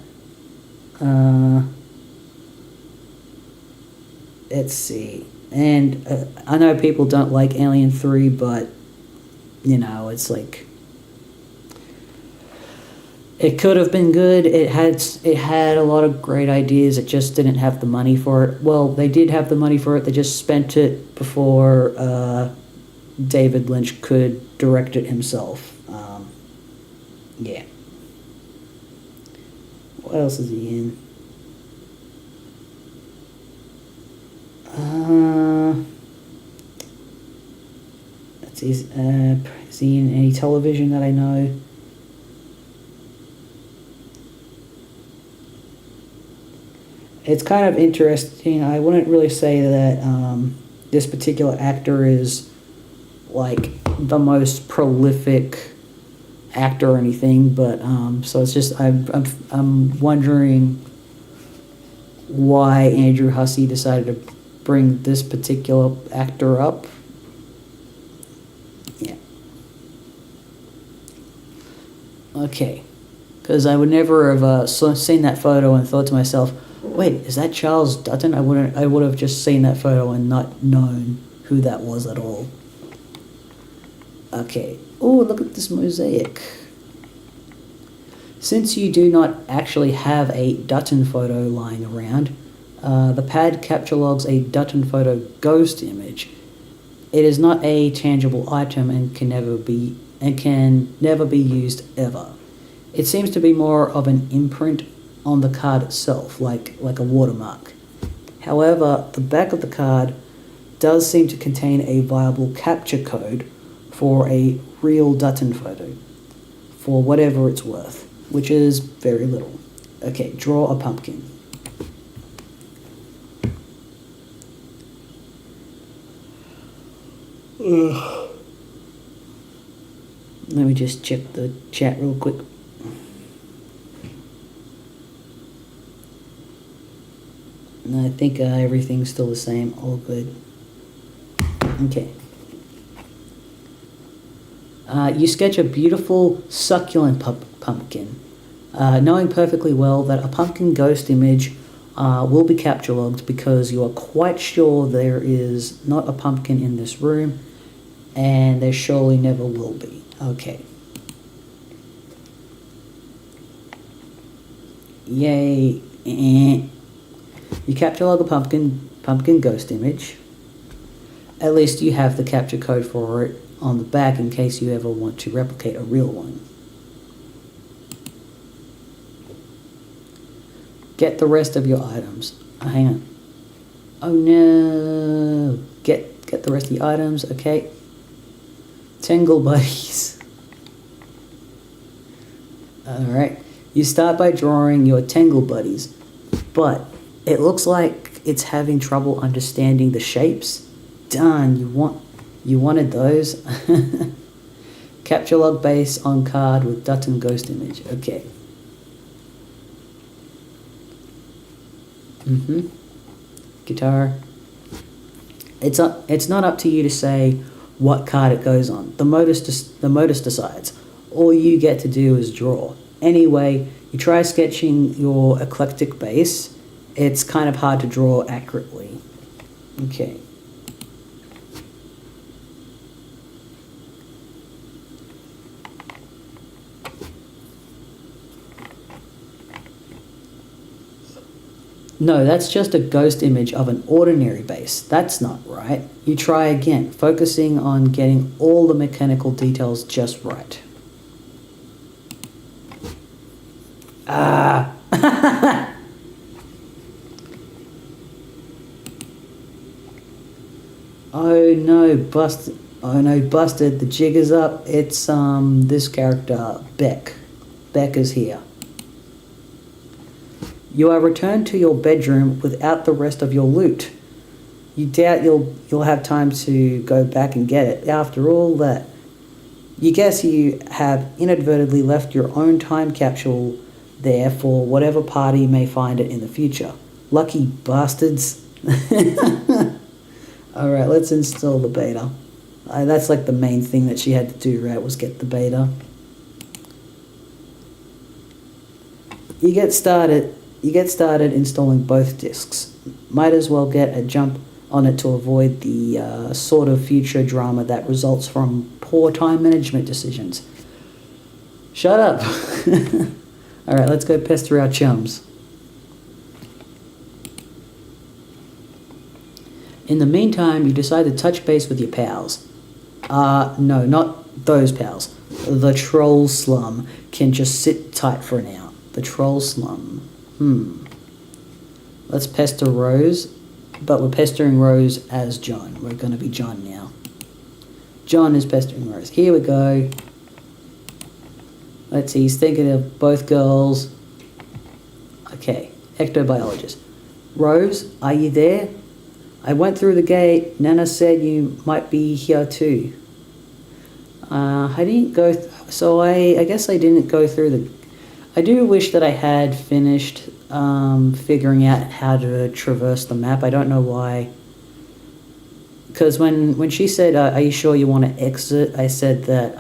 Let's see. And I know people don't like Alien 3, but it's like it could have been good. It had a lot of great ideas. It just didn't have the money for it. Well, they did have the money for it. They just spent it before David Lynch could direct it himself. Yeah. What else is he in? Let's see. Is he in any television that I know? It's kind of interesting. I wouldn't really say that this particular actor is like the most prolific actor or anything, but so it's just I'm wondering why Andrew Hussey decided to bring this particular actor up. Yeah. Okay. Because I would never have seen that photo and thought to myself, wait, is that Charles Dutton? I would have just seen that photo and not known who that was at all. Okay. Oh, look at this mosaic. Since you do not actually have a Dutton photo lying around, the pad capture logs a Dutton photo ghost image. It is not a tangible item and can never be used ever. It seems to be more of an imprint on the card itself, like a watermark. However, the back of the card does seem to contain a viable capture code for a real Dutton photo, for whatever it's worth, which is very little. Okay, draw a pumpkin. Ugh. Let me just check the chat real quick. I think everything's still the same. All good. Okay. You sketch a beautiful, succulent pumpkin, knowing perfectly well that a pumpkin ghost image will be capture logged because you are quite sure there is not a pumpkin in this room, and there surely never will be. Okay. Yay. You capture log a pumpkin ghost image. At least you have the capture code for it on the back in case you ever want to replicate a real one. Get the rest of your items. Oh, hang on. Oh no. Get the rest of the items. Okay. Tangle buddies. Alright. You start by drawing your tangle buddies, but it looks like it's having trouble understanding the shapes. Darn, you wanted those. Capture log base on card with Dutton ghost image. Okay. Guitar. It's not up to you to say what card it goes on. The modus decides. All you get to do is draw. Anyway, you try sketching your eclectic base. It's kind of hard to draw accurately. Okay. No, that's just a ghost image of an ordinary base. That's not right. You try again, focusing on getting all the mechanical details just right. Ah! Oh no, busted. Oh no, busted. The jig is up. It's this character, Beck. Beck is here. You are returned to your bedroom without the rest of your loot. You doubt you'll have time to go back and get it. After all that, you guess you have inadvertently left your own time capsule there for whatever party may find it in the future. Lucky bastards. Alright, let's install the beta. That's like the main thing that she had to do, right, was get the beta. You get started installing both discs. Might as well get a jump on it to avoid the sort of future drama that results from poor time management decisions. Shut up. Alright, let's go pester our chums. In the meantime, you decide to touch base with your pals. No, not those pals. The troll slum can just sit tight for now. The troll slum. Let's pester Rose, but we're pestering Rose as John. We're going to be John now. John is pestering Rose. Here we go. Let's see, he's thinking of both girls. Okay, ectobiologist. Rose, are you there? I went through the gate. Nana said you might be here too. I didn't go... so I guess I didn't go through the... I do wish that I had finished figuring out how to traverse the map. I don't know why. Because when she said, are you sure you want to exit? I said that...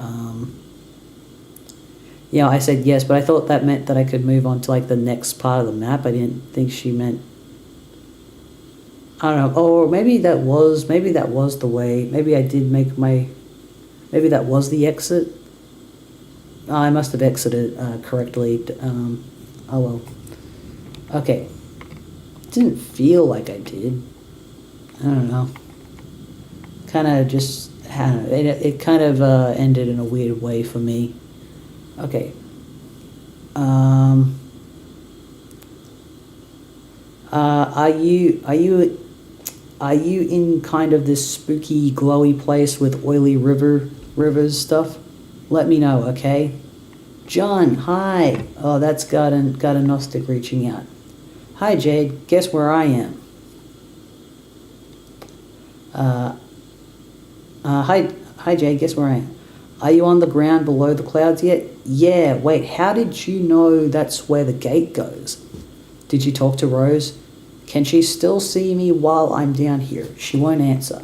yeah, I said yes, but I thought that meant that I could move on to like the next part of the map. I didn't think she meant... I don't know. Or maybe that was the way. Maybe I did make my... maybe that was the exit. I must have exited correctly. Oh well. Okay. Didn't feel like I did. I don't know. Kind of just... I don't know. It kind of ended in a weird way for me. Okay. Are you in kind of this spooky, glowy place with oily rivers stuff? Let me know, okay? John, hi. Oh, that's got a Gnostic reaching out. Hi, Jade. Guess where I am? Hi, Jade. Guess where I am? Are you on the ground below the clouds yet? Yeah. Wait. How did you know that's where the gate goes? Did you talk to Rose? Can she still see me while I'm down here? She won't answer.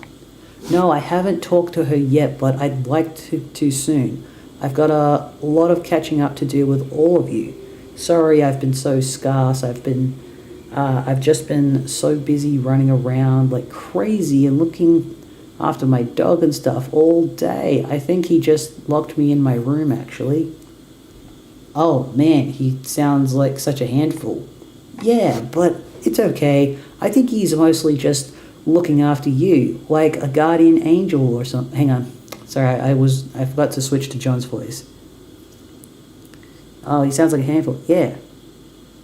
No, I haven't talked to her yet, but I'd like to soon. I've got a lot of catching up to do with all of you. Sorry I've been so scarce. I've just been so busy running around like crazy and looking after my dog and stuff all day. I think he just locked me in my room, actually. Oh, man, he sounds like such a handful. Yeah, but it's okay. I think he's mostly just looking after you, like a guardian angel or something. Hang on. Sorry, I forgot to switch to John's voice. Oh, he sounds like a handful. Yeah.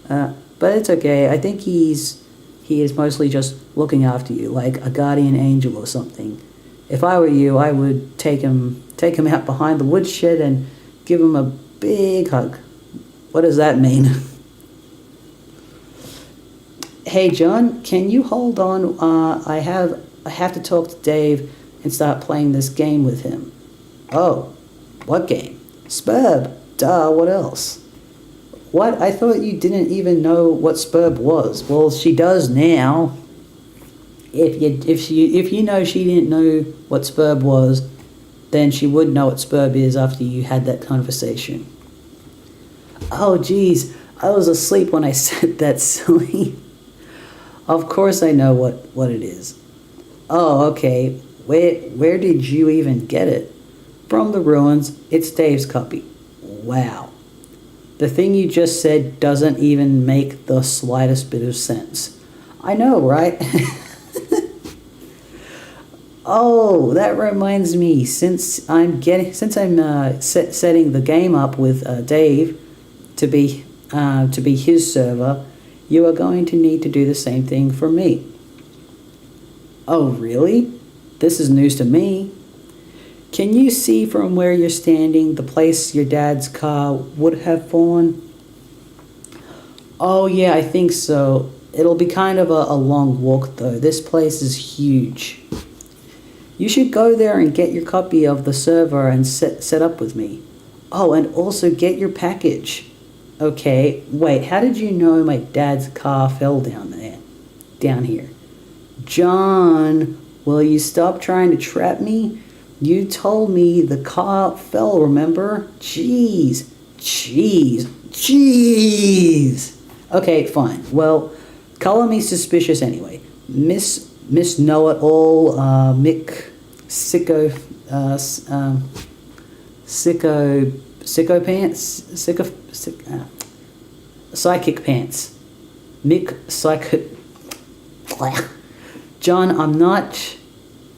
But it's okay. I think he is mostly just looking after you, like a guardian angel or something. If I were you, I would take him out behind the woodshed and give him a big hug. What does that mean? Hey, John, can you hold on? I have to talk to Dave and start playing this game with him. Oh, what game? Spurb. Duh, what else? What? I thought you didn't even know what Spurb was. Well, she does now. If you know she didn't know what Spurb was, then she would know what Spurb is after you had that conversation. Oh, geez, I was asleep when I said that, silly. Of course I know what it is. Oh, okay. Where did you even get it? From the ruins. It's Dave's copy. Wow. The thing you just said doesn't even make the slightest bit of sense. I know, right? Oh, that reminds me. Since I'm setting the game up with Dave to be his server, you are going to need to do the same thing for me. Oh, really? This is news to me. Can you see from where you're standing the place your dad's car would have fallen? Oh, yeah, I think so. It'll be kind of a long walk, though. This place is huge. You should go there and get your copy of the server and set up with me. Oh, and also get your package. Okay, wait, how did you know my dad's car fell down there? Down here. John, will you stop trying to trap me? You told me the car fell, remember? Jeez. Okay, fine. Well, color me suspicious anyway. Miss Know-It-All, Mick Sicko, Sicko Pants, Psychic Pants, Mick Psychic. John, I'm not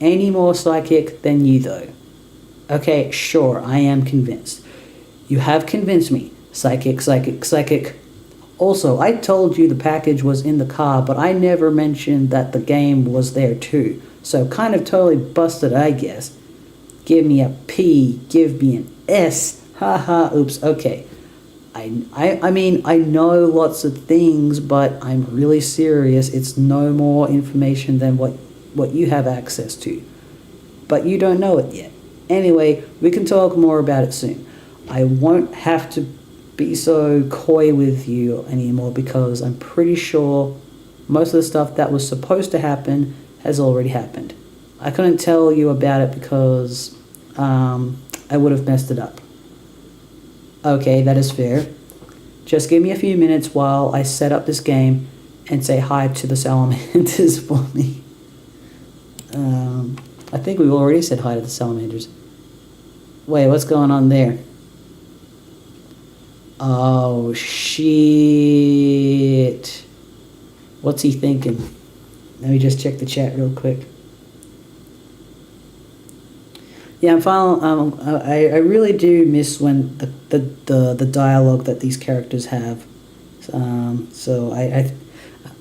any more psychic than you, though. Okay, sure, I am convinced. You have convinced me. Psychic. Also, I told you the package was in the car, but I never mentioned that the game was there too. So kind of totally busted, I guess. Give me a P, give me an S. Haha, oops, okay. I mean, I know lots of things, but I'm really serious. It's no more information than what you have access to. But you don't know it yet. Anyway, we can talk more about it soon. I won't have to be so coy with you anymore because I'm pretty sure most of the stuff that was supposed to happen has already happened. I couldn't tell you about it because I would have messed it up. Okay, that is fair. Just give me a few minutes while I set up this game and say hi to the salamanders for me. I think we've already said hi to the salamanders. Wait, what's going on there? Oh, shit. What's he thinking? Let me just check the chat real quick. Yeah, I'm following. I really do miss when the dialogue that these characters have. So I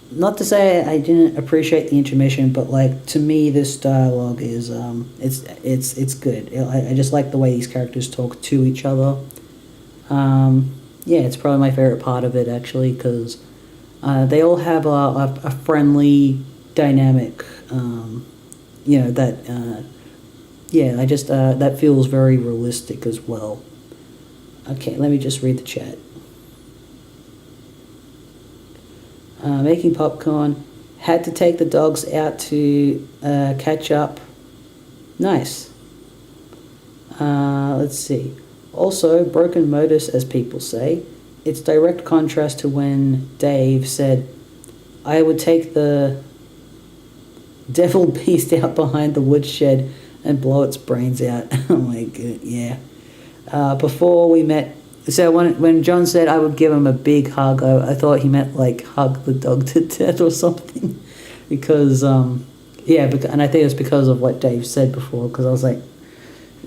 not to say I didn't appreciate the intermission, but like to me this dialogue is it's good. I just like the way these characters talk to each other. Yeah, it's probably my favorite part of it actually because they all have a friendly dynamic. Yeah, I just that feels very realistic as well. Okay, let me just read the chat. Making popcorn. Had to take the dogs out to catch up. Nice. Let's see. Also, broken modus, as people say. It's direct contrast to when Dave said, I would take the devil beast out behind the woodshed and blow its brains out. Oh my god, yeah. Before we met, so when John said I would give him a big hug, I thought he meant like hug the dog to death or something. Because, and I think it's because of what Dave said before, because I was like,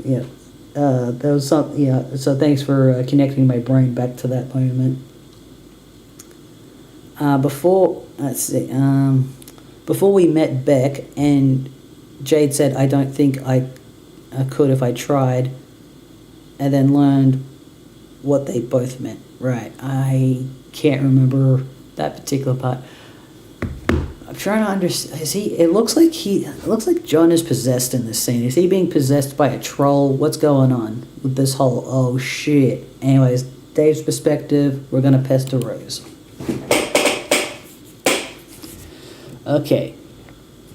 yeah, there was some, yeah, so thanks for connecting my brain back to that moment. Before we met Beck, and Jade said, I don't think I could if I tried, and then learned what they both meant. Right, I can't remember that particular part. I'm trying to understand. It looks like John is possessed in this scene. Is he being possessed by a troll? What's going on with this whole, oh shit. Anyways, Dave's perspective, we're gonna pester Rose. Okay.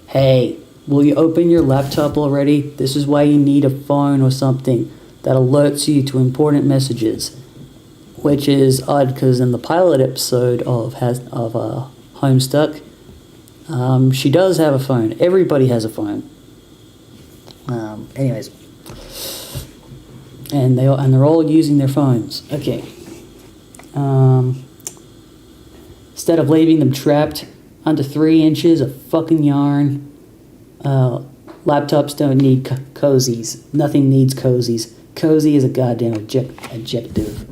Hey, will you open your laptop already? This is why you need a phone or something that alerts you to important messages. Which is odd because in the pilot episode of Homestuck, she does have a phone. Everybody has a phone. Anyways, and they're all using their phones. Okay. Instead of leaving them trapped under 3 inches of fucking yarn, laptops don't need cozies. Nothing needs cozies. Cozy is a goddamn adjective.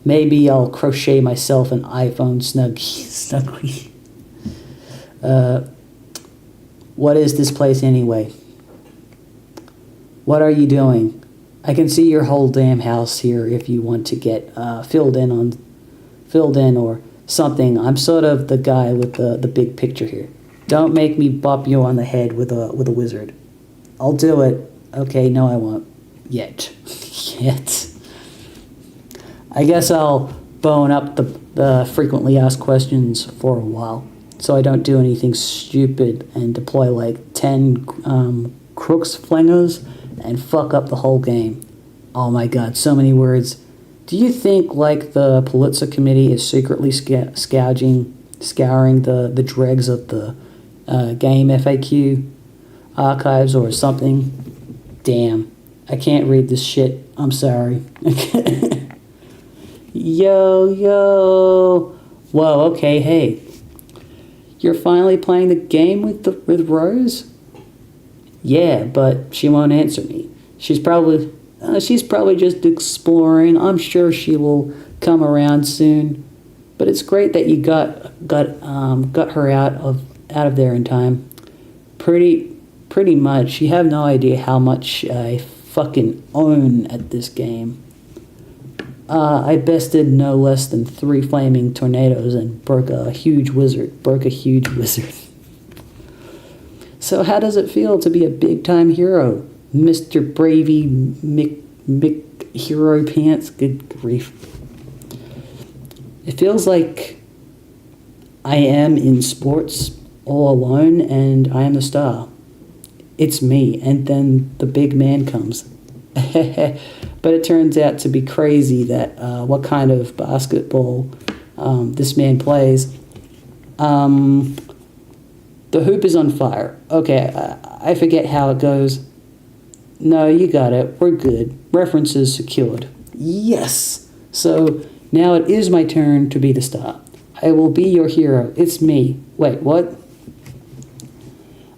Maybe I'll crochet myself an iPhone snuggie. What is this place anyway? What are you doing? I can see your whole damn house here if you want to get filled in filled in or something. I'm sort of the guy with the big picture here. Don't make me bop you on the head with a wizard. I'll do it. Okay, no I won't. Yet. Yet. I guess I'll bone up the frequently asked questions for a while, so I don't do anything stupid and deploy like 10 crooks flingers and fuck up the whole game. Oh my god, so many words. Do you think like the Pulitzer Committee is secretly scouring the dregs of the game FAQ archives or something? Damn, I can't read this shit. I'm sorry. Yo. Whoa, okay, hey. You're finally playing the game with Rose? Yeah, but she won't answer me. She's probably just exploring. I'm sure she will come around soon. But it's great that you got her out of there in time. Pretty much. You have no idea how much I fucking own at this game. I bested no less than 3 flaming tornadoes and broke a huge wizard. So how does it feel to be a big-time hero, Mr. Bravey Mick Hero Pants? Good grief. It feels like I am in sports all alone and I am the star. It's me, and then the big man comes. But it turns out to be crazy that what kind of basketball this man plays. The hoop is on fire. Okay, I forget how it goes. No, you got it. We're good. References secured. Yes! So now it is my turn to be the star. I will be your hero. It's me. Wait, what?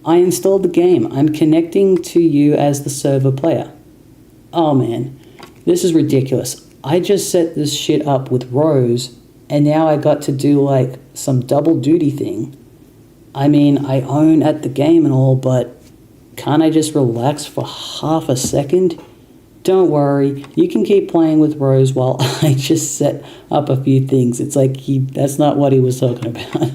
I installed the game. I'm connecting to you as the server player. Oh man, this is ridiculous. I just set this shit up with Rose, and now I got to do like some double duty thing. I mean, I own at the game and all, but can't I just relax for half a second? Don't worry, you can keep playing with Rose while I just set up a few things. It's like that's not what he was talking about.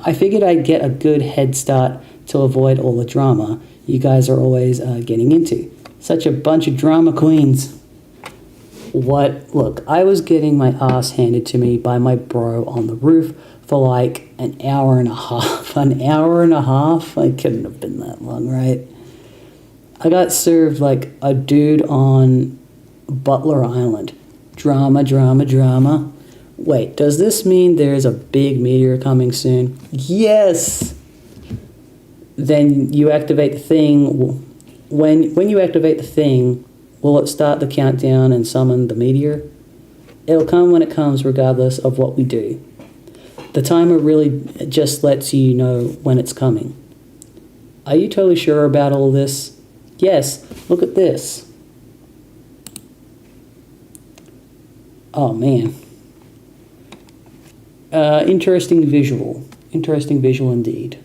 I figured I'd get a good head start to avoid all the drama you guys are always getting into. Such a bunch of drama queens. What? Look, I was getting my ass handed to me by my bro on the roof for like an hour and a half. An hour and a half? I couldn't have been that long, right? I got served like a dude on Butler Island. Drama. Wait, does this mean there's a big meteor coming soon? Yes! Then you activate the thing. When you activate the thing, will it start the countdown and summon the meteor? It'll come when it comes regardless of what we do. The timer really just lets you know when it's coming. Are you totally sure about all this? Yes, look at this. Oh man. Interesting visual. Interesting visual indeed.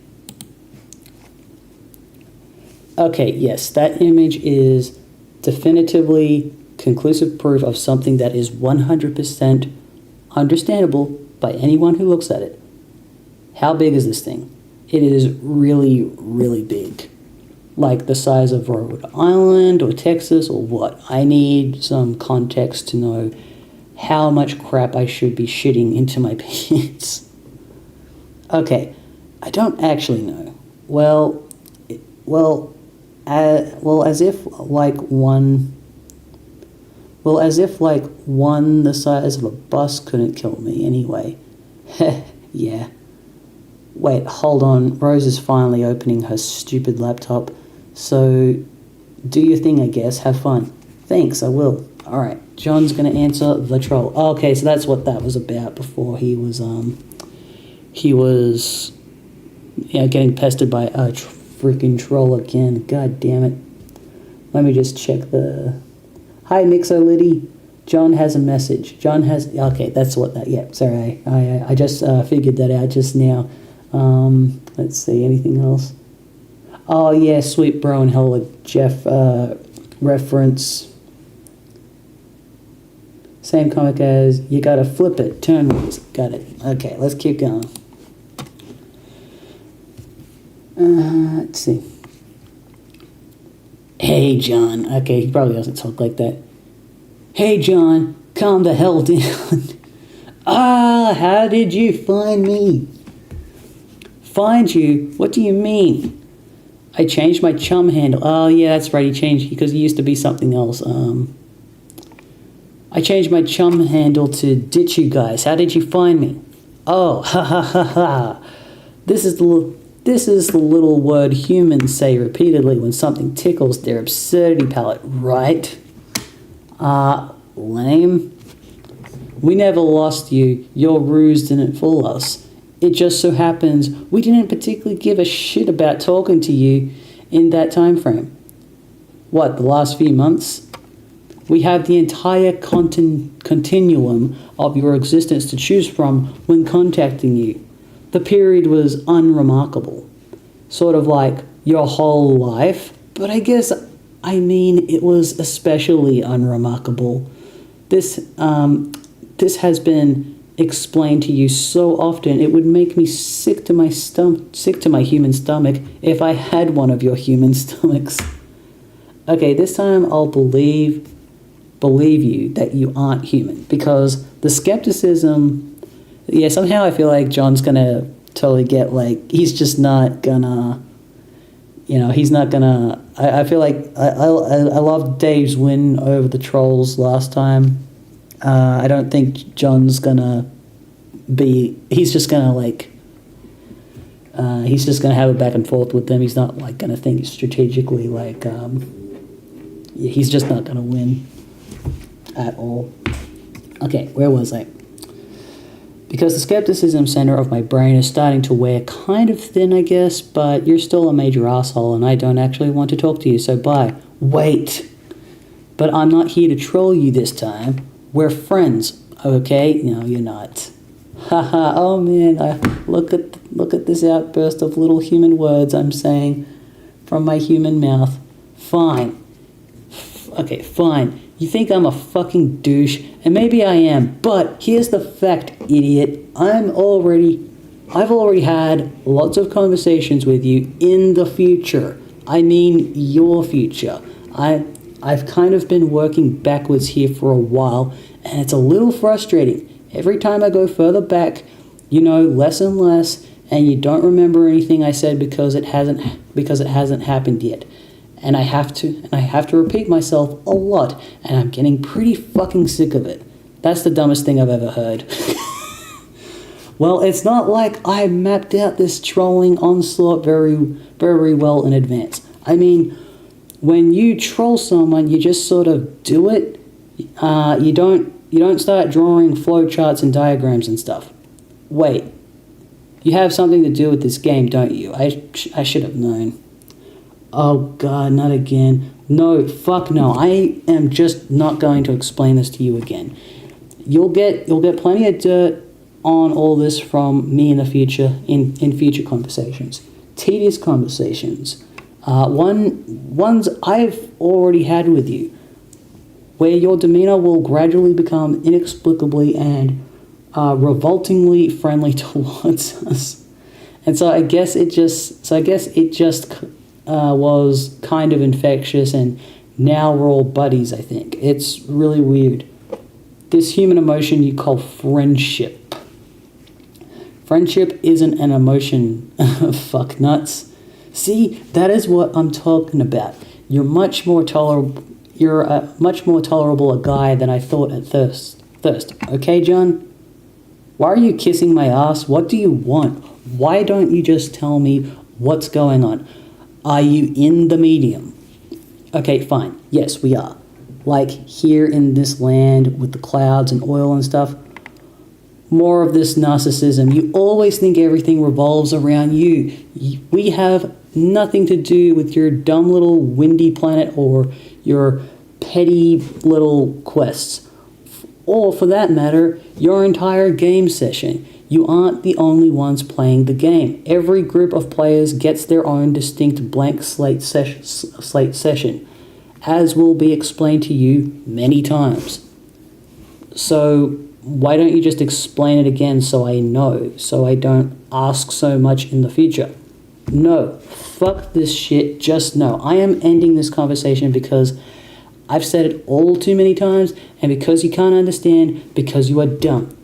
Okay, yes, that image is definitively conclusive proof of something that is 100% understandable by anyone who looks at it. How big is this thing? It is really, really big. Like the size of Rhode Island or Texas or what? I need some context to know how much crap I should be shitting into my pants. Okay, I don't actually know. As if one the size of a bus couldn't kill me anyway. Yeah. Wait, hold on. Rose is finally opening her stupid laptop. So, do your thing, I guess. Have fun. Thanks, I will. Alright, John's gonna answer the troll. Oh, okay, so that's what that was about before he was getting pestered by a freaking troll again. God damn it. Let me just check the... Hi, Mixolitty. John has a message. John has... Okay, that's what that... Yeah, sorry. I just figured that out just now. Let's see, anything else? Oh, yeah, Sweet Bro and Hella Jeff reference. Same comic as you gotta flip it, turn once. Got it. Okay, let's keep going. Let's see. Hey, John. Okay, he probably doesn't talk like that. Hey, John, calm the hell down. How did you find me? Find you? What do you mean? I changed my chum handle. Oh, yeah, that's right. He changed because he used to be something else. I changed my chum handle to ditch you guys. How did you find me? Oh, ha ha ha ha. This is the little word humans say repeatedly when something tickles their absurdity palate, right? Lame. We never lost you. Your ruse didn't fool us. It just so happens we didn't particularly give a shit about talking to you in that time frame. What, the last few months? We have the entire continuum of your existence to choose from when contacting you. The period was unremarkable. Sort of like your whole life, but I mean it was especially unremarkable. This has been explained to you so often it would make me sick to my human stomach if I had one of your human stomachs. Okay, this time I'll believe you that you aren't human, because the skepticism, yeah, somehow I feel like John's gonna totally get, like, he's just not gonna, he's not gonna, I feel like I loved Dave's win over the trolls last time. I don't think John's gonna he's just gonna have a back and forth with them. He's not like gonna think strategically, like, he's just not gonna win at all. Okay, where was I? Because the skepticism center of my brain is starting to wear kind of thin, I guess, but you're still a major asshole and I don't actually want to talk to you, so bye. Wait! But I'm not here to troll you this time. We're friends, okay? No, you're not. Haha, oh man, look at this outburst of little human words I'm saying from my human mouth. Fine. Okay, fine. You think I'm a fucking douche, and maybe I am, but here's the fact, idiot. I've already had lots of conversations with you in the future. I mean your future. I've kind of been working backwards here for a while, and it's a little frustrating. Every time I go further back, less and less, and you don't remember anything I said because it hasn't happened yet. And I have to repeat myself a lot, and I'm getting pretty fucking sick of it. That's the dumbest thing I've ever heard. Well, it's not like I mapped out this trolling onslaught very, very well in advance. I mean, when you troll someone, you just sort of do it. You don't start drawing flowcharts and diagrams and stuff. Wait, you have something to do with this game, don't you? I should have known. Oh god, not again. No, fuck no. I am just not going to explain this to you again. You'll get plenty of dirt on all this from me in the future, in future conversations. Tedious conversations. Ones I've already had with you, where your demeanor will gradually become inexplicably and revoltingly friendly towards us. And so I guess it just was kind of infectious, and now we're all buddies, I think. It's really weird. This human emotion you call friendship. Friendship isn't an emotion, fuck nuts. See, that is what I'm talking about. You're a much more tolerable a guy than I thought at first. Okay, John? Why are you kissing my ass? What do you want? Why don't you just tell me what's going on? Are you in the medium? Okay, fine. Yes, we are. Like here in this land with the clouds and oil and stuff. More of this narcissism. You always think everything revolves around you. We have nothing to do with your dumb little windy planet or your petty little quests. Or, for that matter, your entire game session. You aren't the only ones playing the game. Every group of players gets their own distinct blank slate session, as will be explained to you many times. So why don't you just explain it again so I know, so I don't ask so much in the future? No, fuck this shit, just no. I am ending this conversation because I've said it all too many times, and because you can't understand, because you are dumb.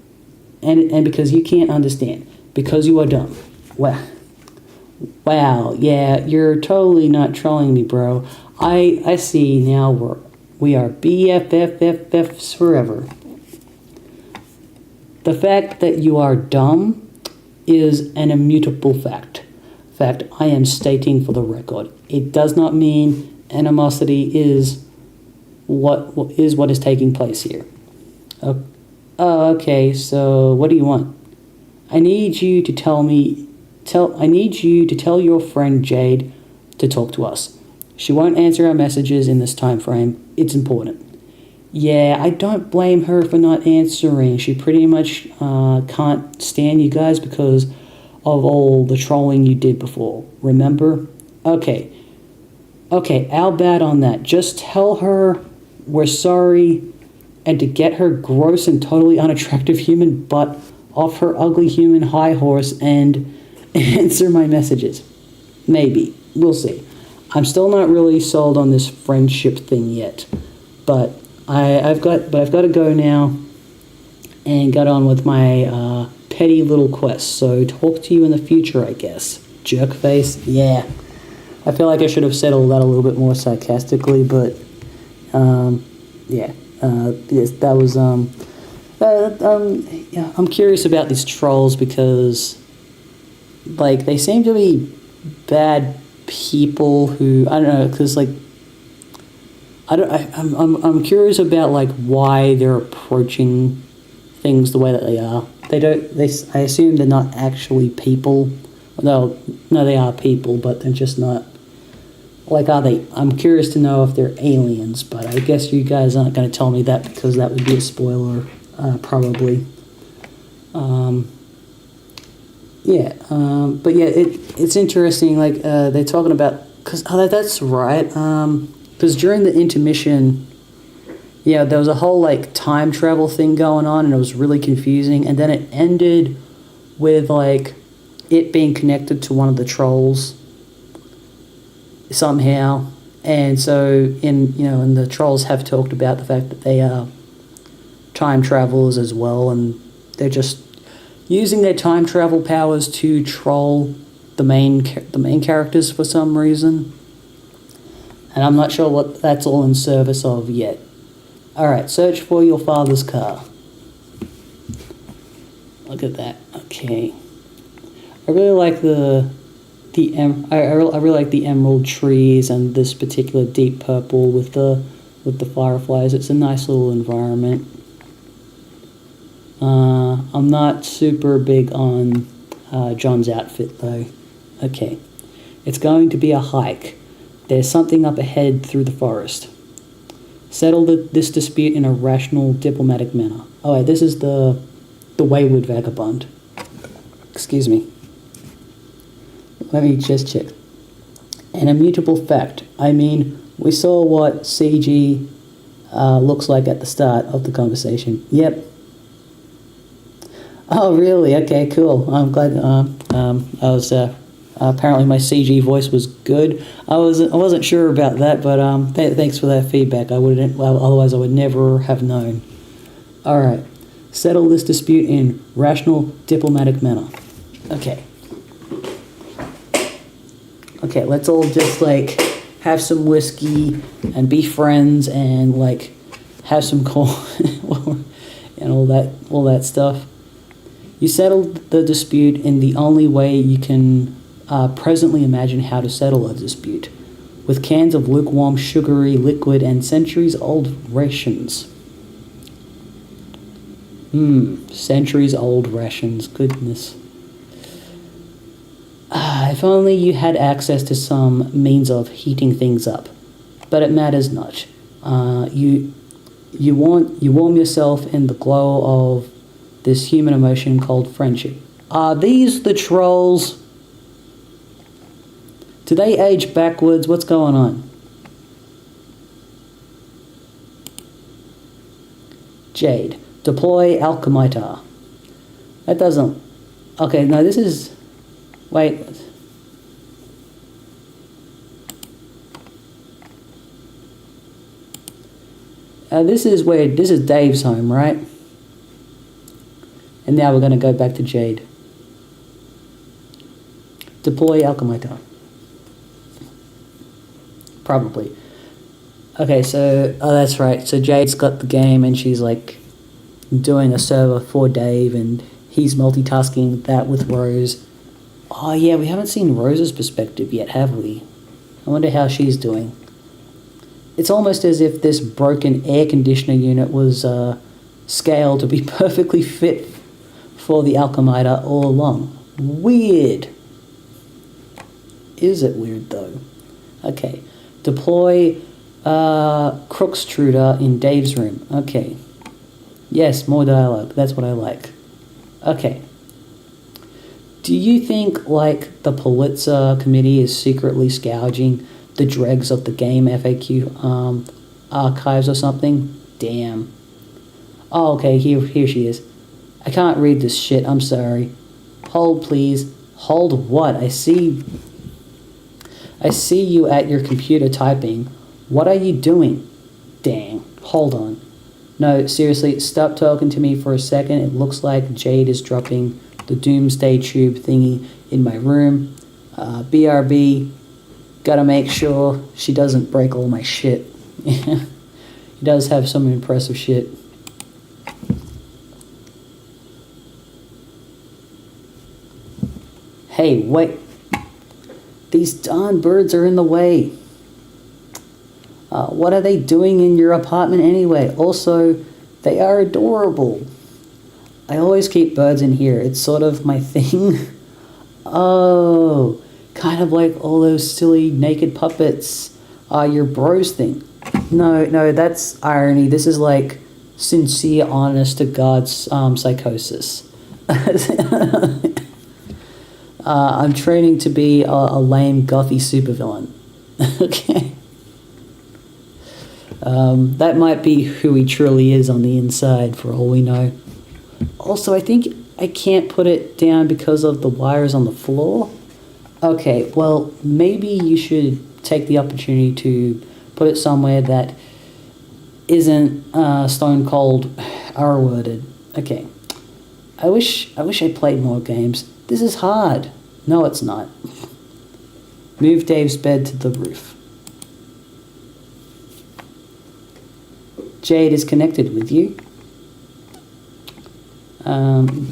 And because you can't understand, because you are dumb. Wow, yeah, you're totally not trolling me, bro. I see now we are BFFFFs forever. The fact that you are dumb is an immutable fact. Fact I am stating for the record. It does not mean animosity is what is taking place here. Okay, so what do you want? I need you to tell your friend Jade to talk to us. She won't answer our messages in this time frame. It's important. Yeah, I don't blame her for not answering. She pretty much can't stand you guys because of all the trolling you did before. Remember? Okay, our bad on that. Just tell her we're sorry and to get her gross and totally unattractive human butt off her ugly human high horse and answer my messages. Maybe. We'll see. I'm still not really sold on this friendship thing yet. But I've got to go now and get on with my petty little quest. So talk to you in the future, I guess. Jerkface. Yeah. I feel like I should have said all that a little bit more sarcastically, but yeah. Yes, that was yeah, I'm curious about these trolls because like they seem to be bad people who I don't know, because like I'm curious about like why they're approaching things the way that they are. I assume they're not actually people. No, they are people, but they're just not. Like, are they? I'm curious to know if they're aliens, but I guess you guys aren't going to tell me that because that would be a spoiler, probably. Yeah, but yeah, it's interesting. Like, they're talking about that's right. Because during the intermission, yeah, there was a whole like time travel thing going on, and it was really confusing. And then it ended with like it being connected to one of the trolls somehow, and so and the trolls have talked about the fact that they are time travelers as well, and they're just using their time travel powers to troll the main characters for some reason, and I'm not sure what that's all in service of yet. All right, search for your father's car. Look at that. Okay, I really like I really like the emerald trees and this particular deep purple with the fireflies. It's a nice little environment. I'm not super big on John's outfit though. Okay, it's going to be a hike. There's something up ahead through the forest. Settle this dispute in a rational, diplomatic manner. Oh wait, this is the wayward vagabond. Excuse me. Let me just check. An immutable fact. I mean, we saw what CG looks like at the start of the conversation. Yep. Oh, really? Okay, cool. I'm glad. I was apparently my CG voice was good. I wasn't sure about that, but thanks for that feedback. Otherwise I would never have known. All right. Settle this dispute in rational, diplomatic manner. Okay. Okay, let's all just, like, have some whiskey and be friends and, like, have some corn and all that stuff. You settled the dispute in the only way you can presently imagine how to settle a dispute, with cans of lukewarm, sugary liquid and centuries-old rations. Centuries-old rations, goodness. If only you had access to some means of heating things up. But it matters not. You warm yourself in the glow of this human emotion called friendship. Are these the trolls? Do they age backwards? What's going on? Jade, Deploy Alchemiter. That doesn't... Okay, no, this is... Wait. This is Dave's home, right? And now we're going to go back to Jade. Deploy Alchemiter. Probably. Okay, so... Oh, that's right. So Jade's got the game and she's like doing a server for Dave and he's multitasking that with Rose. Oh, yeah, we haven't seen Rose's perspective yet, have we? I wonder how she's doing. It's almost as if this broken air conditioner unit was scaled to be perfectly fit for the Alchemiter all along. Weird. Is it weird, though? Okay. Deploy Crookstruder in Dave's room. Okay. Yes, more dialogue. That's what I like. Okay. Do you think, like, the Pulitzer Committee is secretly scourging the dregs of the game FAQ archives or something? Damn. Oh, okay, here she is. I can't read this shit, I'm sorry. Hold, please. Hold what? I see you at your computer typing. What are you doing? Dang. Hold on. No, seriously, stop talking to me for a second. It looks like Jade is dropping the Doomsday Tube thingy in my room. BRB, gotta make sure she doesn't break all my shit. He does have some impressive shit. Hey, wait. These darn birds are in the way. What are they doing in your apartment anyway? Also, they are adorable. I always keep birds in here. It's sort of my thing. Oh, kind of like all those silly naked puppets are your bros thing. No, that's irony. This is like sincere, honest to God's psychosis. I'm training to be a lame, gothy supervillain. Okay. That might be who he truly is on the inside, for all we know. Also, I think I can't put it down because of the wires on the floor. Okay, well, maybe you should take the opportunity to put it somewhere that isn't stone cold R-worded. Okay. I wish I played more games. This is hard. No, it's not. Move Dave's bed to the roof. Jade is connected with you.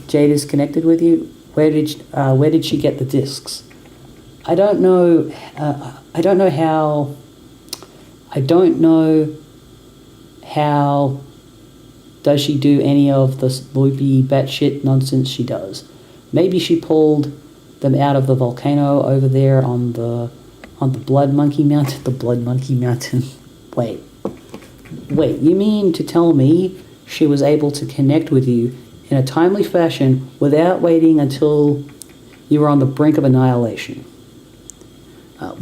Jade is connected with you. Where did she get the discs? I don't know how does she do any of the loopy batshit nonsense she does. Maybe she pulled them out of the volcano over there on the Blood Monkey Mountain. The Blood Monkey Mountain. Wait, you mean to tell me she was able to connect with you in a timely fashion without waiting until you were on the brink of annihilation?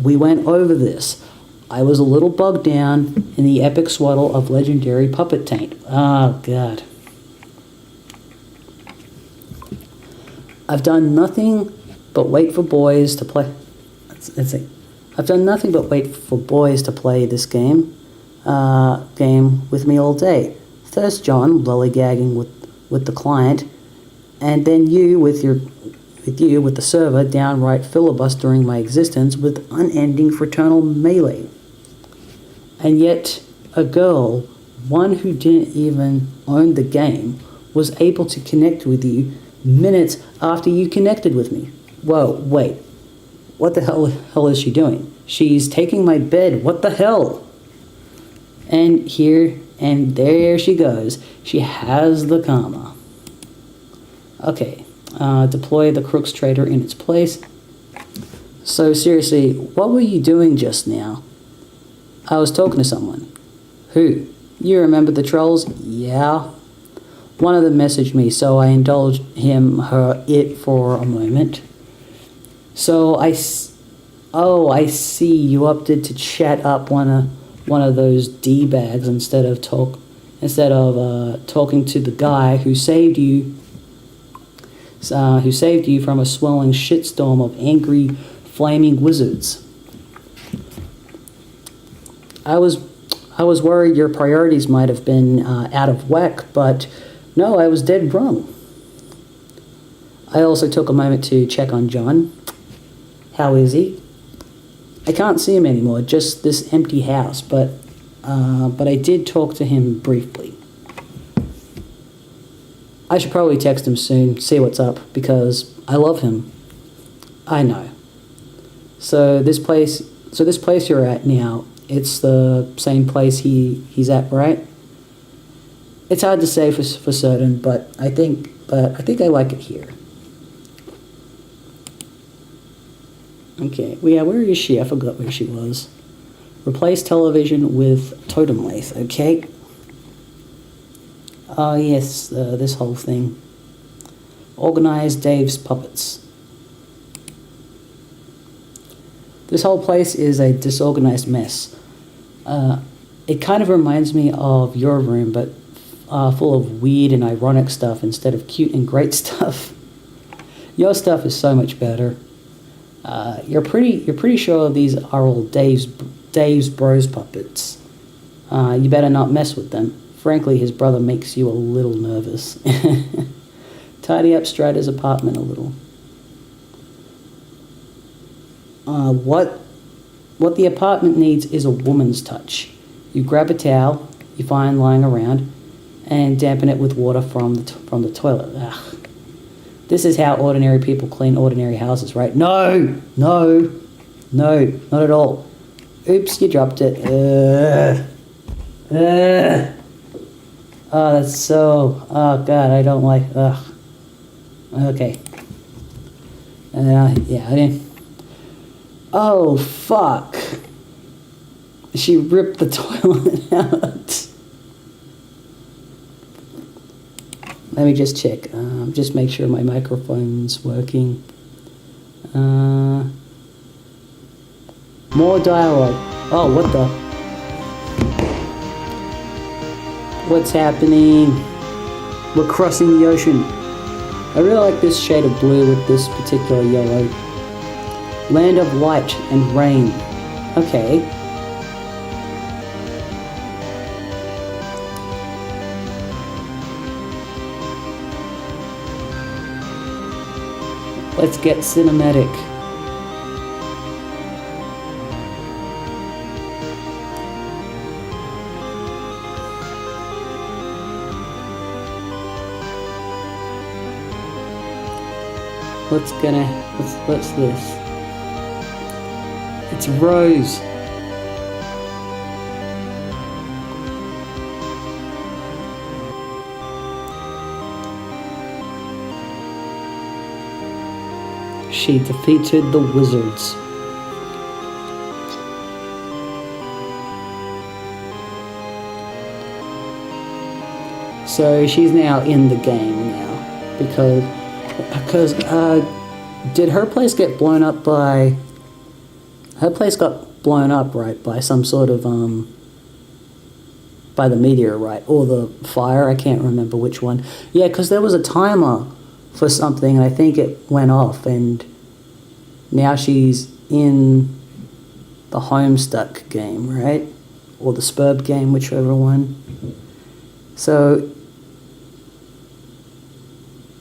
We went over this. I was a little bogged down in the epic swaddle of legendary puppet taint. Oh, God. I've done nothing but wait for boys to play... Let's see. I've done nothing but wait for boys to play this game with me all day. First John lollygagging with the client, and then you with the server downright filibustering my existence with unending fraternal melee. And yet a girl, one who didn't even own the game, was able to connect with you minutes after you connected with me. Whoa, wait. What the hell is she doing? She's taking my bed. What the hell? And here and there she goes. She has the karma. Okay. Deploy the Crooks Trader in its place. So seriously, what were you doing just now? I was talking to someone. Who? You remember the trolls? Yeah. One of them messaged me, so I indulged it for a moment. So I see you opted to chat up one of those D-bags instead of instead of talking to the guy who saved you from a swirling shitstorm of angry, flaming wizards. I was worried your priorities might have been out of whack, but no, I was dead wrong. I also took a moment to check on John. How is he? I can't see him anymore, just this empty house, but I did talk to him briefly. I should probably text him soon, see what's up, because I love him. I know. So this place you're at now, it's the same place he's at, right? It's hard to say for certain, but I think I like it here. Okay, well, yeah, where is she? I forgot where she was. Replace television with totem lathe, okay? Oh, yes, this whole thing. Organize Dave's puppets. This whole place is a disorganized mess. It kind of reminds me of your room, but full of weird and ironic stuff instead of cute and great stuff. Your stuff is so much better. You're pretty sure these are all Dave's bros puppets. You better not mess with them. Frankly, his brother makes you a little nervous. Tidy up Strider's apartment a little. What the apartment needs is a woman's touch. You grab a towel you find lying around and dampen it with water from the toilet. Ugh. This is how ordinary people clean ordinary houses, right? No, not at all. Oops, you dropped it. Oh, that's so... Oh, God, I don't like... Ugh. Okay. Yeah, I didn't... Oh, fuck. She ripped the toilet out. Let me just check. Just make sure my microphone's working. More dialogue. Oh, what the... What's happening? We're crossing the ocean. I really like this shade of blue with this particular yellow. Land of light and rain. Okay. Let's get cinematic. What's this? It's Rose. She defeated the wizards. So she's now in the game now because did her place get blown up by... Her place got blown up, right, by some sort of, by the meteorite or the fire. I can't remember which one. Yeah, because there was a timer for something, and I think it went off, and now she's in the Homestuck game, right? Or the Spurb game, whichever one. So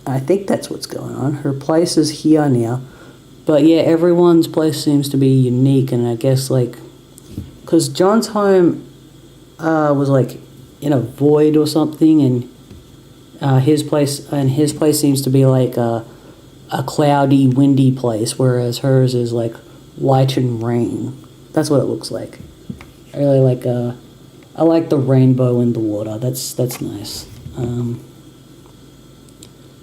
I think that's what's going on. Her place is here now. But yeah, everyone's place seems to be unique, and I guess, like, because John's home was, like, in a void or something, and his place seems to be, like, a cloudy, windy place, whereas hers is, like, light and rain. That's what it looks like. I really like, I like the rainbow in the water. That's nice.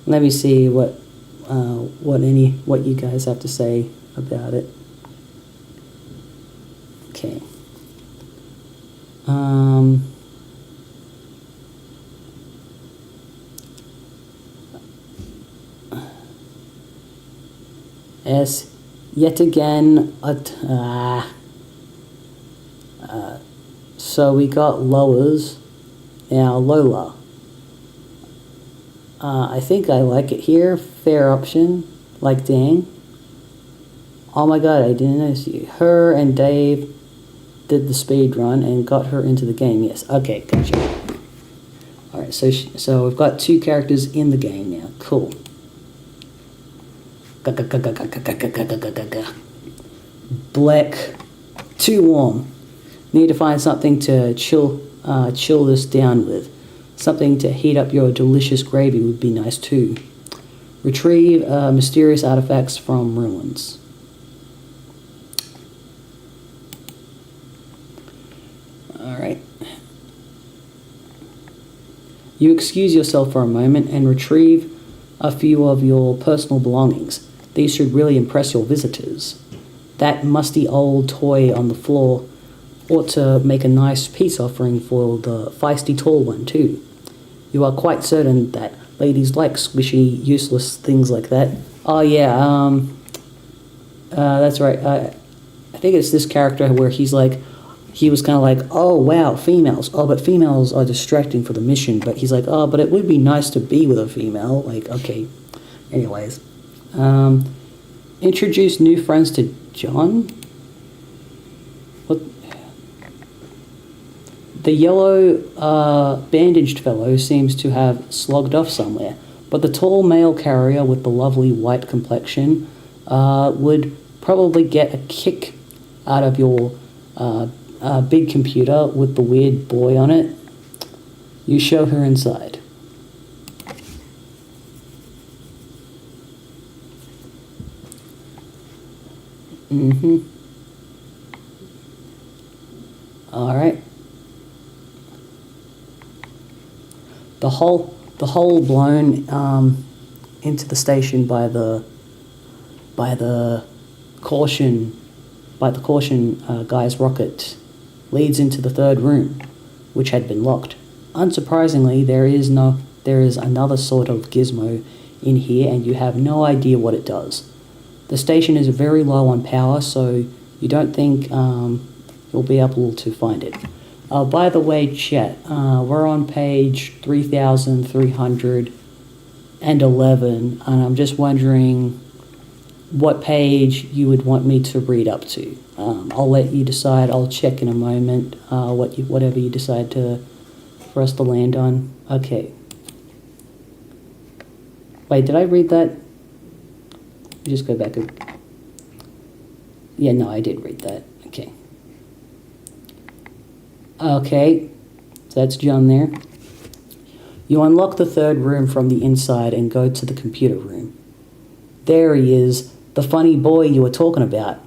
Let me see what you guys have to say about it. Okay. Yes, yet again, so we got Lois. Now, Lola. I think I like it here. Fair option. Like, dang. Oh my god, I didn't notice you. Her and Dave did the speed run and got her into the game. Yes, okay, gotcha. Alright, so we've got 2 characters in the game now. Cool. Black. Too warm. Need to find something to chill this down with. Something to heat up your delicious gravy would be nice too. Retrieve mysterious artifacts from ruins. Alright. You excuse yourself for a moment and retrieve a few of your personal belongings. These should really impress your visitors. That musty old toy on the floor ought to make a nice peace offering for the feisty tall one too. You are quite certain that ladies like squishy, useless things like that. Oh yeah, that's right. I think it's this character where he was kind of like, oh wow, females. Oh, but females are distracting for the mission. But he's like, oh, but it would be nice to be with a female. Like, okay. Anyways, introduce new friends to John. What? The yellow, bandaged fellow seems to have slogged off somewhere, but the tall male carrier with the lovely white complexion would probably get a kick out of your big computer with the weird boy on it. You show her inside. Alright. The hole blown into the station by the caution guy's rocket leads into the 3rd room, which had been locked. Unsurprisingly, there is another sort of gizmo in here, and you have no idea what it does. The station is very low on power, so you don't think you'll be able to find it. By the way, chat, we're on page 3311, and I'm just wondering what page you would want me to read up to. I'll let you decide. I'll check in a moment whatever you decide for us to land on. Okay. Wait, did I read that? Let me just go back. Yeah, no, I did read that. Okay. Okay, so that's John there. You unlock the 3rd room from the inside and go to the computer room. There he is, the funny boy you were talking about.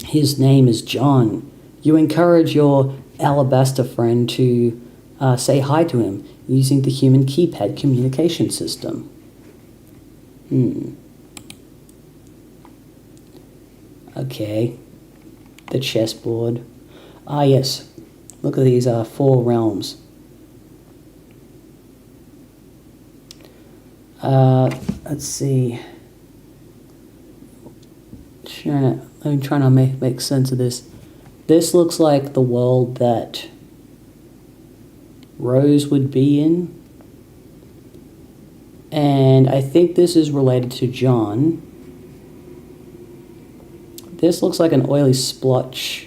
His name is John. You encourage your alabaster friend to say hi to him using the human keypad communication system. Okay, the chessboard. Ah, yes. Look at these 4 realms. Let's see. I'm trying to make sense of this. This looks like the world that Rose would be in. And I think this is related to John. This looks like an oily splotch.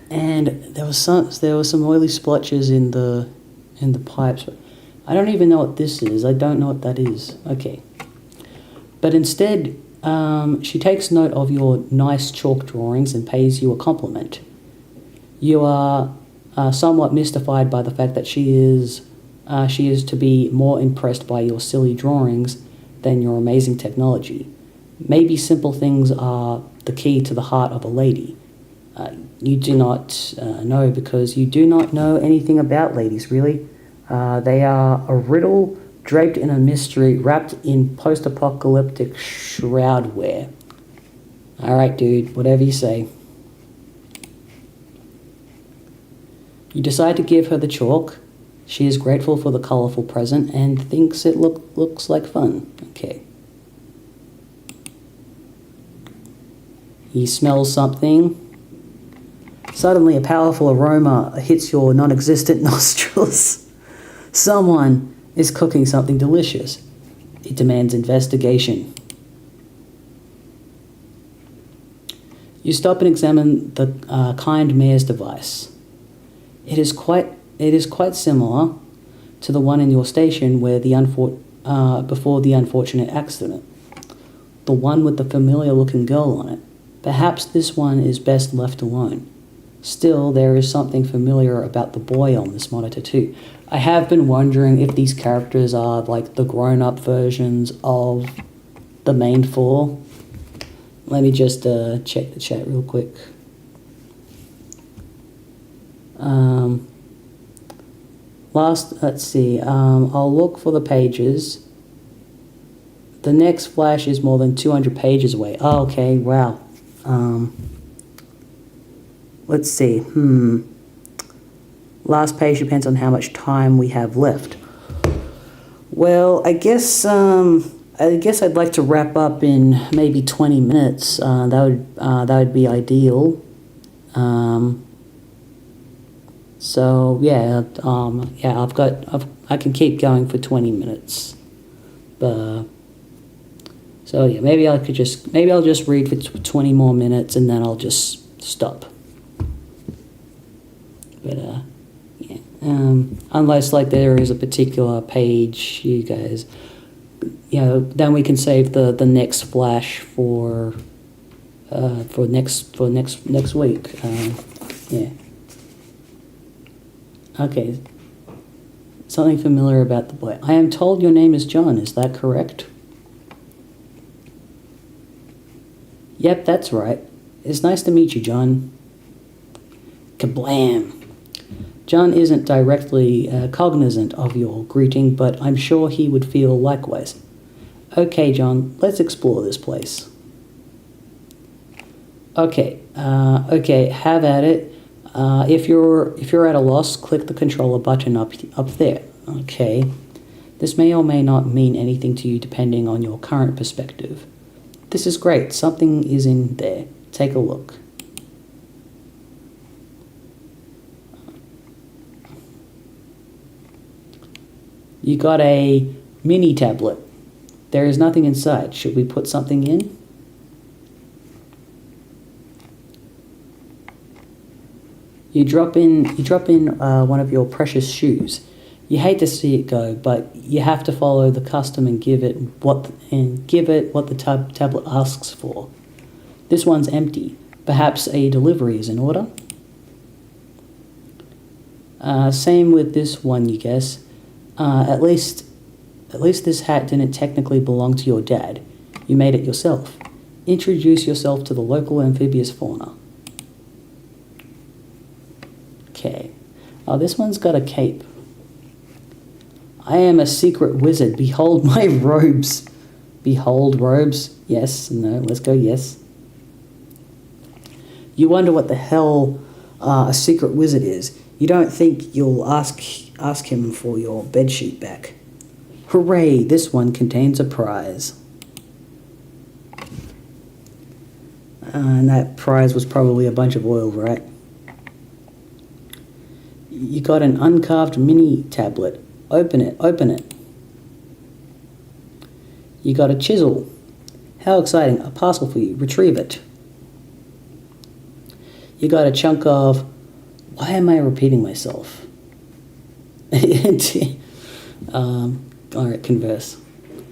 And there was some oily splotches in the pipes. I don't even know what this is. I don't know what that is. Okay. But instead, she takes note of your nice chalk drawings and pays you a compliment. You are somewhat mystified by the fact that she is to be more impressed by your silly drawings than your amazing technology. Maybe simple things are the key to the heart of a lady. You do not know because you do not know anything about ladies, really. They are a riddle draped in a mystery, wrapped in post-apocalyptic shroudware. Alright, dude, whatever you say. You decide to give her the chalk. She is grateful for the colourful present and thinks it looks like fun. Okay. He smells something. Suddenly, a powerful aroma hits your non-existent nostrils. Someone is cooking something delicious. It demands investigation. You stop and examine the kind mayor's device. It is quite similar to the one in your station where before the unfortunate accident. The one with the familiar-looking girl on it. Perhaps this one is best left alone. Still, there is something familiar about the boy on this monitor too. I have been wondering if these characters are like the grown-up versions of the main four. Let me just check the chat real quick. Let's see. I'll look for the pages. The next flash is more than 200 pages away. Oh, okay, wow. Let's see. Last page depends on how much time we have left. Well, I guess I'd like to wrap up in maybe 20 minutes. That would be ideal. So yeah, I can keep going for 20 minutes. So yeah, maybe I'll just read for 20 more minutes and then I'll just stop. But yeah, unless like there is a particular page, you guys, then we can save the next flash for next week. Yeah. Okay. Something familiar about the boy. I am told your name is John. Is that correct? Yep, that's right. It's nice to meet you, John. Kablam! John isn't directly cognizant of your greeting, but I'm sure he would feel likewise. Okay, John, let's explore this place. Okay, have at it. If you're at a loss, click the controller button up there. Okay. This may or may not mean anything to you depending on your current perspective. This is great. Something is in there. Take a look. You got a mini tablet. There is nothing inside. Should we put something in? You drop in one of your precious shoes. You hate to see it go, but you have to follow the custom and give it what the tablet asks for. This one's empty. Perhaps a delivery is in order. Same with this one, you guess. At least this hat didn't technically belong to your dad. You made it yourself. Introduce yourself to the local amphibious fauna. Okay. Oh, this one's got a cape. I am a secret wizard. Behold my robes. Behold robes. Yes. No. Let's go yes. You wonder what the hell a secret wizard is. You don't think you'll ask him for your bedsheet back. Hooray! This one contains a prize. And that prize was probably a bunch of oil, right? You got an uncarved mini tablet. Open it. You got a chisel. How exciting. A parcel for you. Retrieve it. You got a chunk of... Why am I repeating myself? Alright, converse.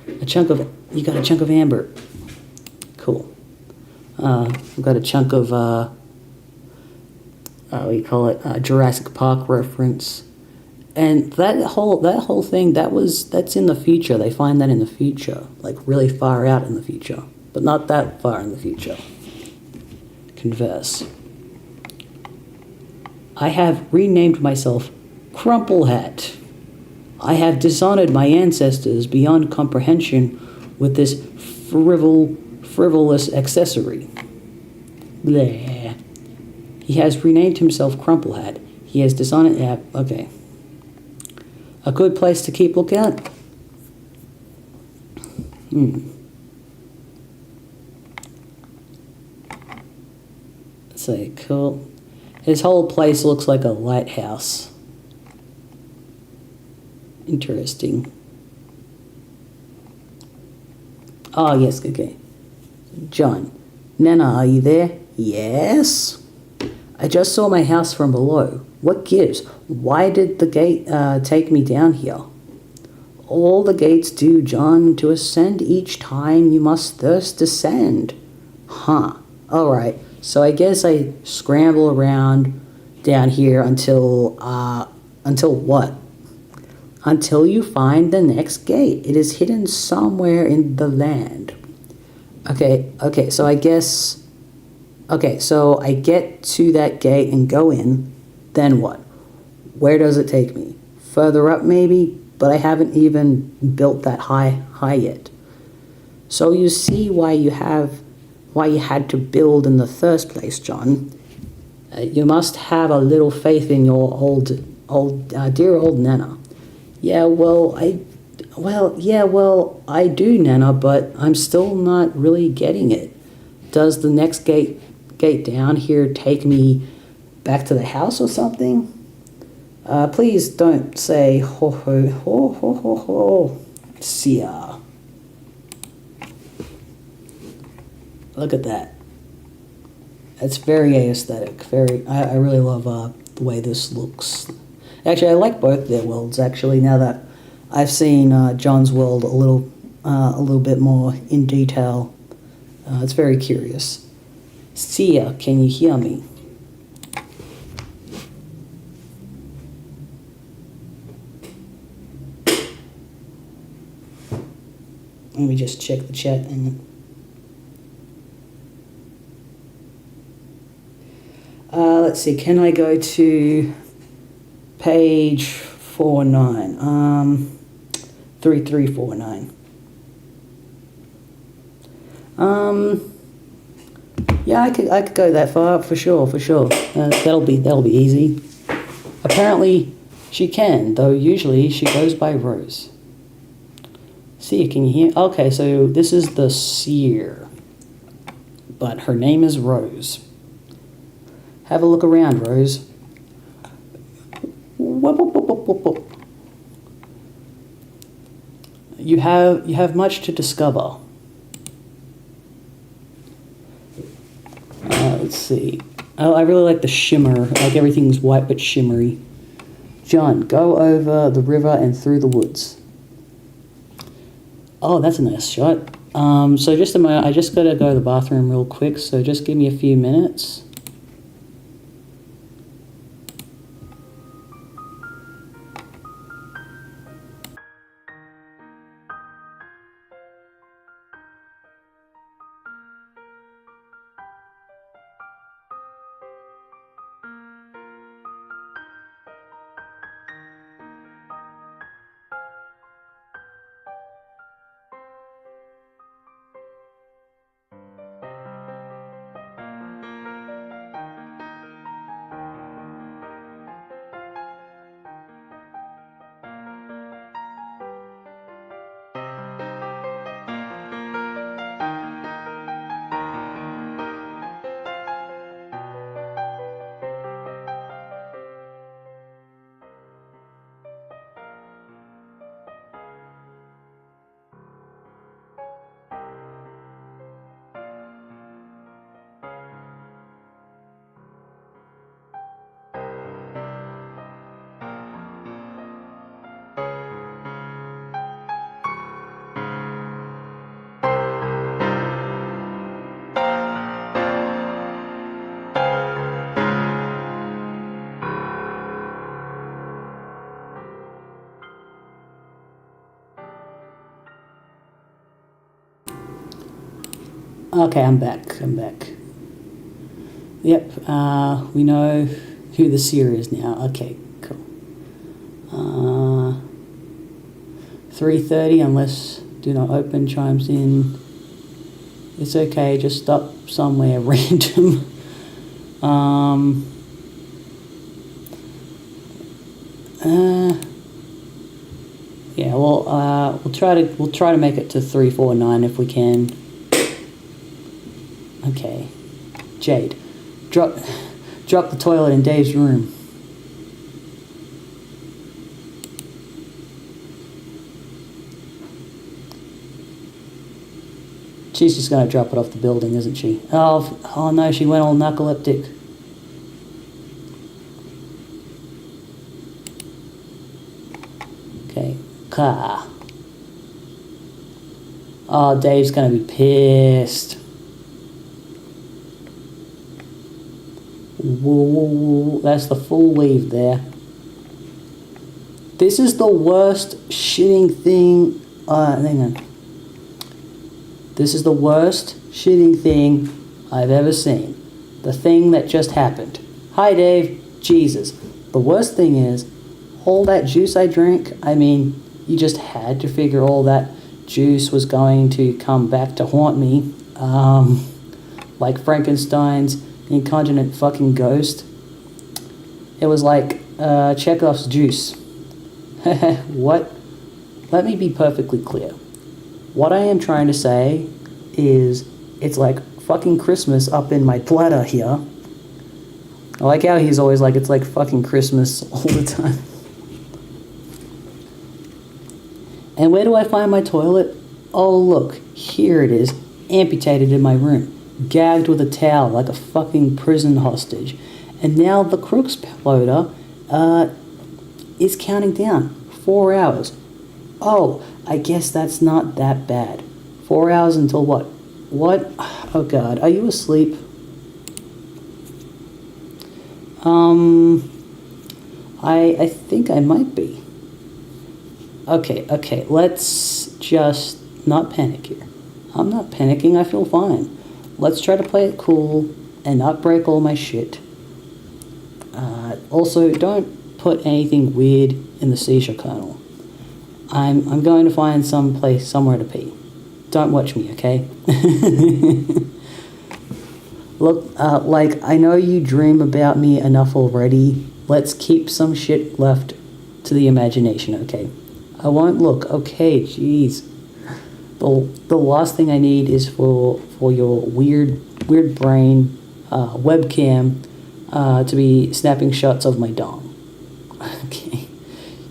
You got a chunk of amber. Cool. I've got a chunk of, what do you call it? Jurassic Park reference. And that whole thing, that's in the future. They find that in the future. Like really far out in the future. But not that far in the future. Converse. I have renamed myself Crumple Hat. I have dishonored my ancestors beyond comprehension with this frivolous accessory. Bleh. He has renamed himself Crumple Hat. He has dishonored... Yeah, okay. A good place to keep lookout? Say, cool. His whole place looks like a lighthouse. Interesting. Oh, yes, okay. John. Nana, are you there? Yes. I just saw my house from below. What gives? Why did the gate take me down here? All the gates do, John. To ascend each time you must first descend. Huh. Alright. So I guess I scramble around down here until what? Until you find the next gate. It is hidden somewhere in the land. Okay, so I guess... Okay, so I get to that gate and go in. Then what? Where does it take me? Further up, maybe? But I haven't even built that high yet. So you see why you had to build in the first place, John. You must have a little faith in your dear old Nana. Yeah, well, I do, Nana, but I'm still not really getting it. Does the next gate down here take me back to the house or something? Please don't say ho ho ho ho ho ho. See ya. Look at that. That's very aesthetic. I really love the way this looks. Actually, I like both their worlds. Actually, now that I've seen John's world a little bit more in detail, it's very curious. Sia, can you hear me? Let me just check the chat and. Let's see. Can I go to page 49? 3349. Yeah, I could go that far for sure. That'll be easy. Apparently, she can, though. Usually, she goes by Rose. See, can you hear? Okay, so this is the seer, but her name is Rose. Have a look around, Rose. You have much to discover. Let's see. Oh, I really like the shimmer. Like everything's white but shimmery. John, go over the river and through the woods. Oh, that's a nice shot. So just a moment. I just gotta go to the bathroom real quick. So just give me a few minutes. Okay, I'm back. Yep, we know who the seer is now. Okay, cool. 3:30, unless do not open chimes in. It's okay, just stop somewhere random. Yeah, well, we'll try to make it to 349 if we can. Okay, Jade, drop Drop the toilet in Dave's room. She's just going to drop it off the building, isn't she? Oh no, she went all narcoleptic. Okay, car. Oh, Dave's going to be pissed. Whoa, that's the full leave there. This is the worst shitting thing. Hang on. This is the worst shitting thing I've ever seen. The thing that just happened. Hi, Dave. Jesus. The worst thing is, all that juice I drank, I mean, you just had to figure all that juice was going to come back to haunt me. Like Frankenstein's incontinent fucking ghost. It was like Chekhov's juice. What? Let me be perfectly clear. What I am trying to say is it's like fucking Christmas up in my bladder here. I like how he's always like, it's like fucking Christmas all the time. And where do I find my toilet? Oh look, here it is, amputated in my room. Gagged with a towel like a fucking prison hostage. And now the Crooks loader is counting down. 4 hours. Oh, I guess that's not that bad. 4 hours until what? What? Oh God, are you asleep? I think I might be. Okay, let's just not panic here. I'm not panicking, I feel fine. Let's try to play it cool and not break all my shit. Also, don't put anything weird in the seizure kernel. I'm going to find somewhere to pee. Don't watch me, okay? Look, like, I know you dream about me enough already. Let's keep some shit left to the imagination, okay? I won't look, okay, jeez. The last thing I need is for your weird brain webcam to be snapping shots of my dong. Okay.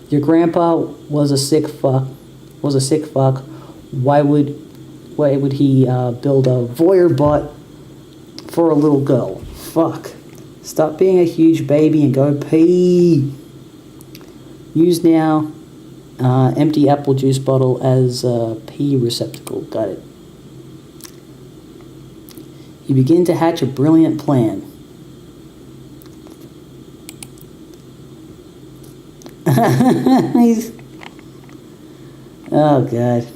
Your grandpa was a sick fuck. Why would he build a voyeur bot for a little girl? Fuck. Stop being a huge baby and go pee. Use now. Empty apple juice bottle as a pee receptacle. Got it. You begin to hatch a brilliant plan. Oh God.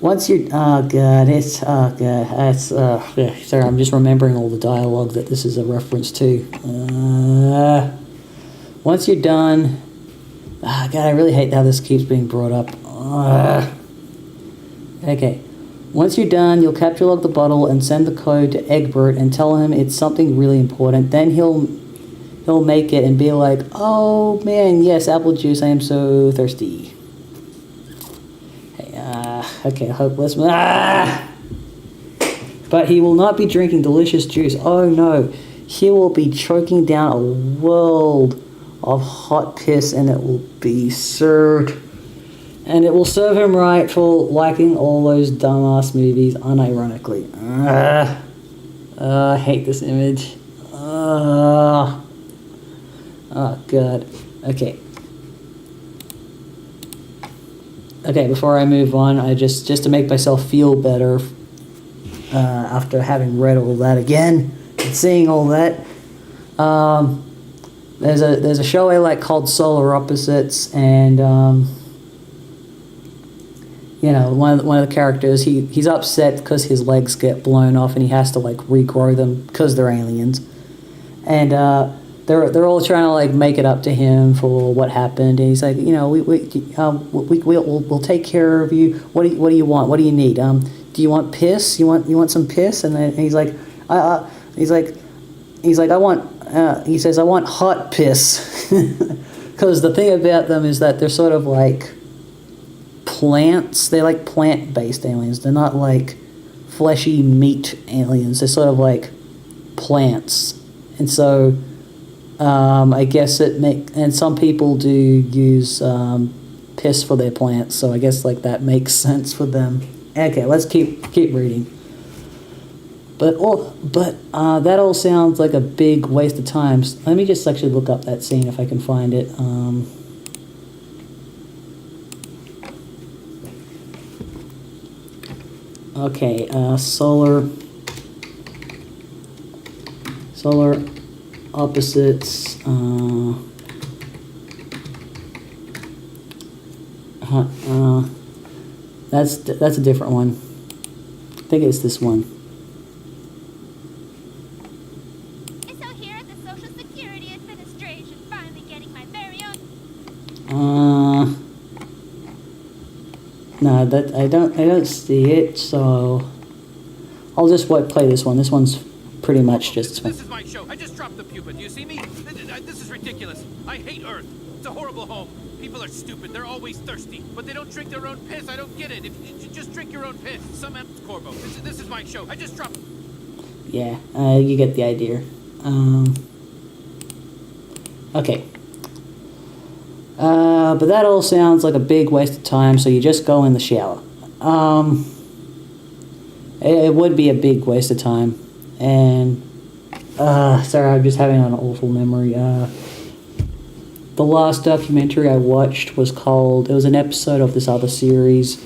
Once you're, sorry, I'm just remembering all the dialogue that this is a reference to. Once you're done, God, I really hate how this keeps being brought up. Okay. Once you're done, you'll capture log the bottle and send the code to Egbert and tell him it's something really important. Then he'll make it and be like, oh man, yes, apple juice, I am so thirsty. Okay, hopeless. But he will not be drinking delicious juice. Oh no, he will be choking down a world of hot piss, and it will be served. And it will serve him right for liking all those dumbass movies unironically. I hate this image. Oh God. Okay, before I move on, I just to make myself feel better after having read all that again and seeing all that, there's a show I like called Solar Opposites, and one of the characters, he's upset because his legs get blown off and he has to like regrow them because they're aliens, and they're all trying to like make it up to him for what happened, and he's like, we'll take care of you. What do you want? What do you need? Do you want piss? You want some piss? And then he's like, I want hot piss, because the thing about them is that they're sort of like plants. They're like plant-based aliens. They're not like fleshy meat aliens. They're sort of like plants. And so I guess and some people do use piss for their plants, so I guess like that makes sense for them. Okay, let's keep reading. But that all sounds like a big waste of time. Let me just actually look up that scene if I can find it. Okay, solar opposites. That's a different one. I think it's this one. So here at the Social Security Administration, finally getting my very own. No, that I don't see it. So I'll just play this one. This one's pretty much just. This is my show. I just dropped the pupa. Do you see me? This is ridiculous. I hate Earth. It's a horrible home. People are stupid. They're always thirsty, but they don't drink their own piss. I don't get it. If you just drink your own piss. Some Corvo. This is my show. I just dropped. Yeah, you get the idea. Okay. But that all sounds like a big waste of time, so you just go in the shower. It would be a big waste of time. And, sorry, I'm just having an awful memory. The last documentary I watched it was an episode of this other series,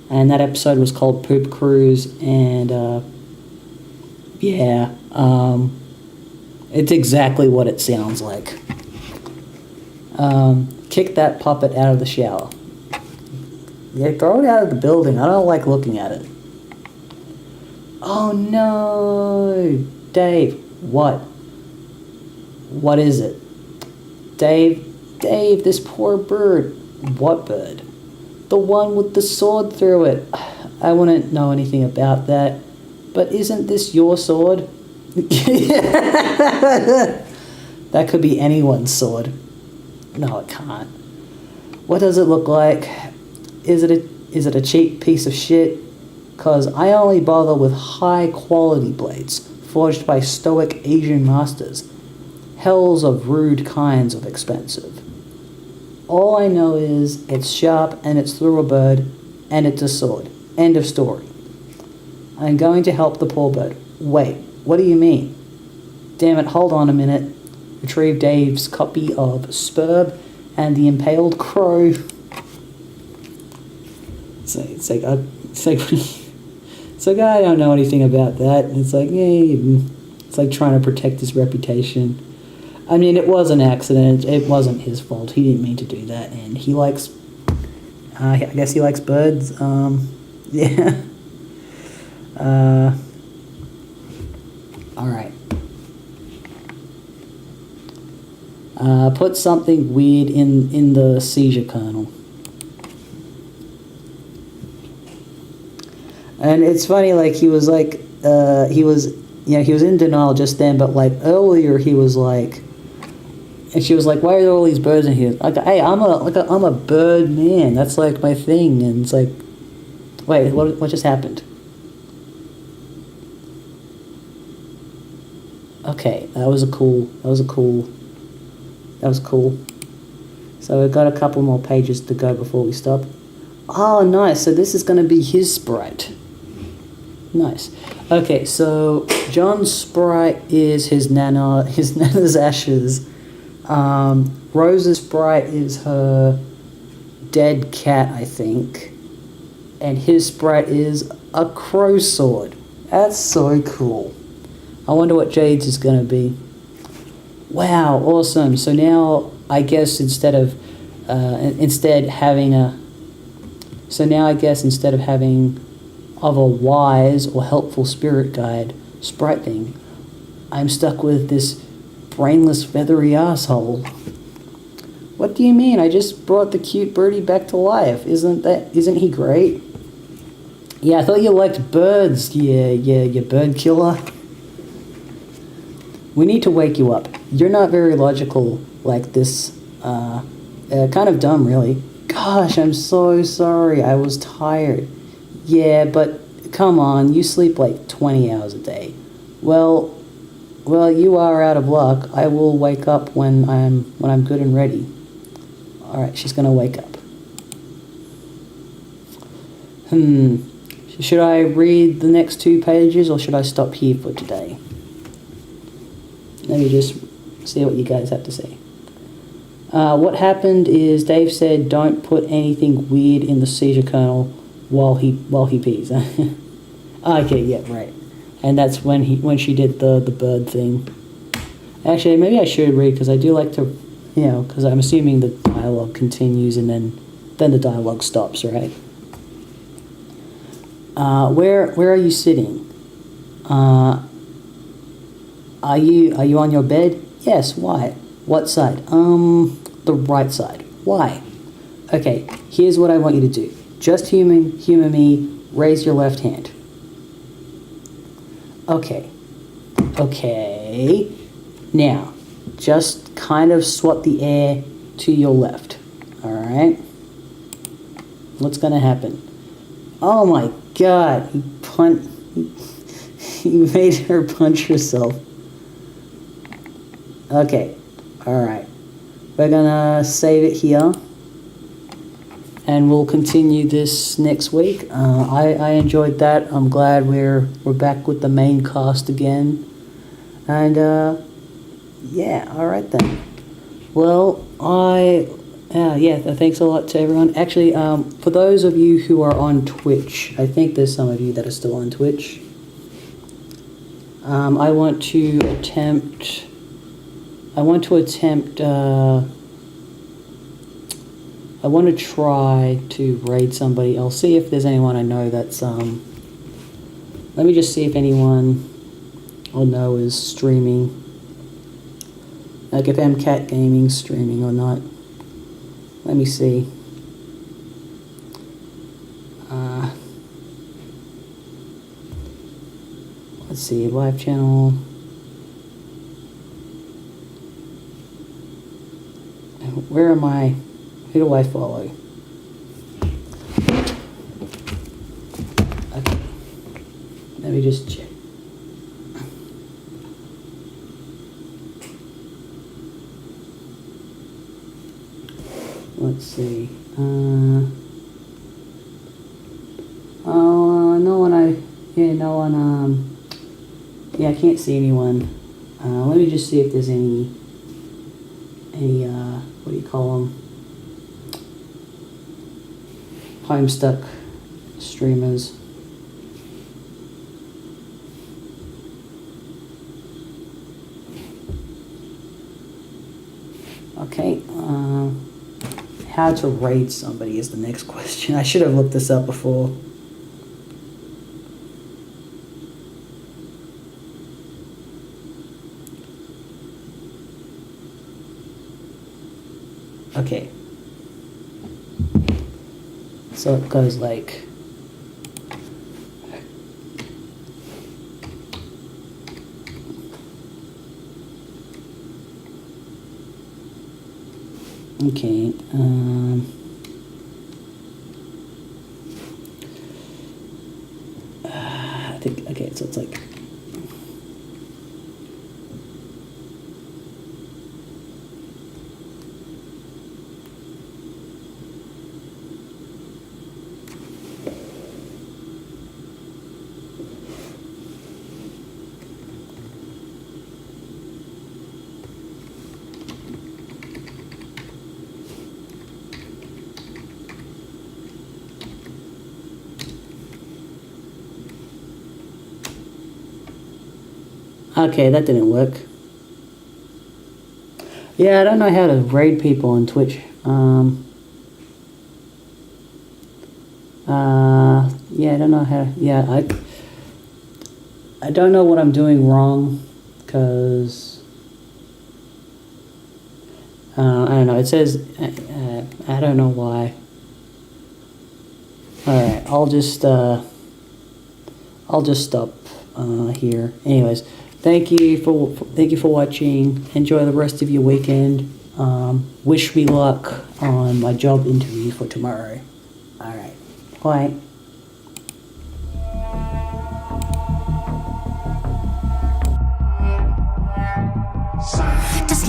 and that episode was called Poop Cruise, and, yeah, it's exactly what it sounds like. Kick that puppet out of the shower. Yeah, throw it out of the building. I don't like looking at it. Oh no! Dave, what? What is it? Dave, this poor bird. What bird? The one with the sword through it. I wouldn't know anything about that. But isn't this your sword? That could be anyone's sword. No, it can't. What does it look like? Is it a cheap piece of shit? 'Cause I only bother with high quality blades, forged by stoic Asian masters. Hells of rude kinds of expensive. All I know is it's sharp and it's through a bird and it's a sword. End of story. I'm going to help the poor bird. Wait, what do you mean? Damn it, hold on a minute. Retrieve Dave's copy of Spurb and the Impaled Crow. It's like I don't know anything about that. It's like, yeah, it's like trying to protect his reputation. I mean, it was an accident. It wasn't his fault. He didn't mean to do that, and he likes. I guess he likes birds. Yeah. All right. Put something weird in the seizure kernel. And it's funny, like, he was in denial just then, but, like, earlier he was like, and she was like, why are there all these birds in here? Like, hey, I'm a bird man. That's, like, my thing. And it's like, wait, what just happened? Okay, that was cool. So we've got a couple more pages to go before we stop. Oh, nice. So this is going to be his sprite. Nice. Okay, so John's sprite is his nana's ashes. Rose's sprite is her dead cat, I think. And his sprite is a crow sword. That's so cool. I wonder what Jade's is going to be. Wow, awesome. So now I guess instead of having of a wise or helpful spirit guide sprite thing, I'm stuck with this brainless feathery asshole. What do you mean? I just brought the cute birdie back to life. Isn't he great? Yeah, I thought you liked birds. Yeah, you bird killer. We need to wake you up. You're not very logical like this. Kind of dumb, really. Gosh, I'm so sorry. I was tired. Yeah, but come on, you sleep like 20 hours a day. Well, Well, you are out of luck. I will wake up when I'm good and ready. All right, she's gonna wake up. Should I read the next 2 pages or should I stop here for today? Let me just see what you guys have to say. What happened is Dave said don't put anything weird in the seizure kernel while he pees. Okay, yeah, right. And that's when she did the bird thing. Actually, maybe I should read because I do like to, because I'm assuming the dialogue continues and then the dialogue stops, right? Where are you sitting? Are you on your bed? Yes. Why? What side? The right side. Why? Okay. Here's what I want you to do. Just humor me. Raise your left hand. Okay. Okay. Now, just kind of swat the air to your left. All right. What's gonna happen? Oh my God! He made her punch herself. Okay. All right. We're gonna save it here, and we'll continue this next week. I enjoyed that. I'm glad we're back with the main cast again, and yeah. All right then. Well, thanks a lot to everyone. Actually, for those of you who are on Twitch, I think there's some of you that are still on Twitch. I want to attempt. I want to try to raid somebody. I'll see if there's anyone I know that's let me just see if anyone I know is streaming. Like if MCAT Gaming's streaming or not. Let me see. Let's see, live channel. Where am I? Who do I follow? Okay. Let me just check. Let's see. I can't see anyone. Let me just see if there's any, what do you call them? Homestuck streamers. Okay, how to raid somebody is the next question. I should have looked this up before. Okay. So it goes like... Okay, I think, okay, so it's like... Okay, that didn't work. Yeah, I don't know how to raid people on Twitch. Yeah, I don't know how. Yeah, I don't know what I'm doing wrong, cause I don't know. It says I don't know why. All right, I'll just stop here. Anyways. Thank you for watching. Enjoy the rest of your weekend. Wish me luck on my job interview for tomorrow. All right. Bye.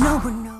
No one knows.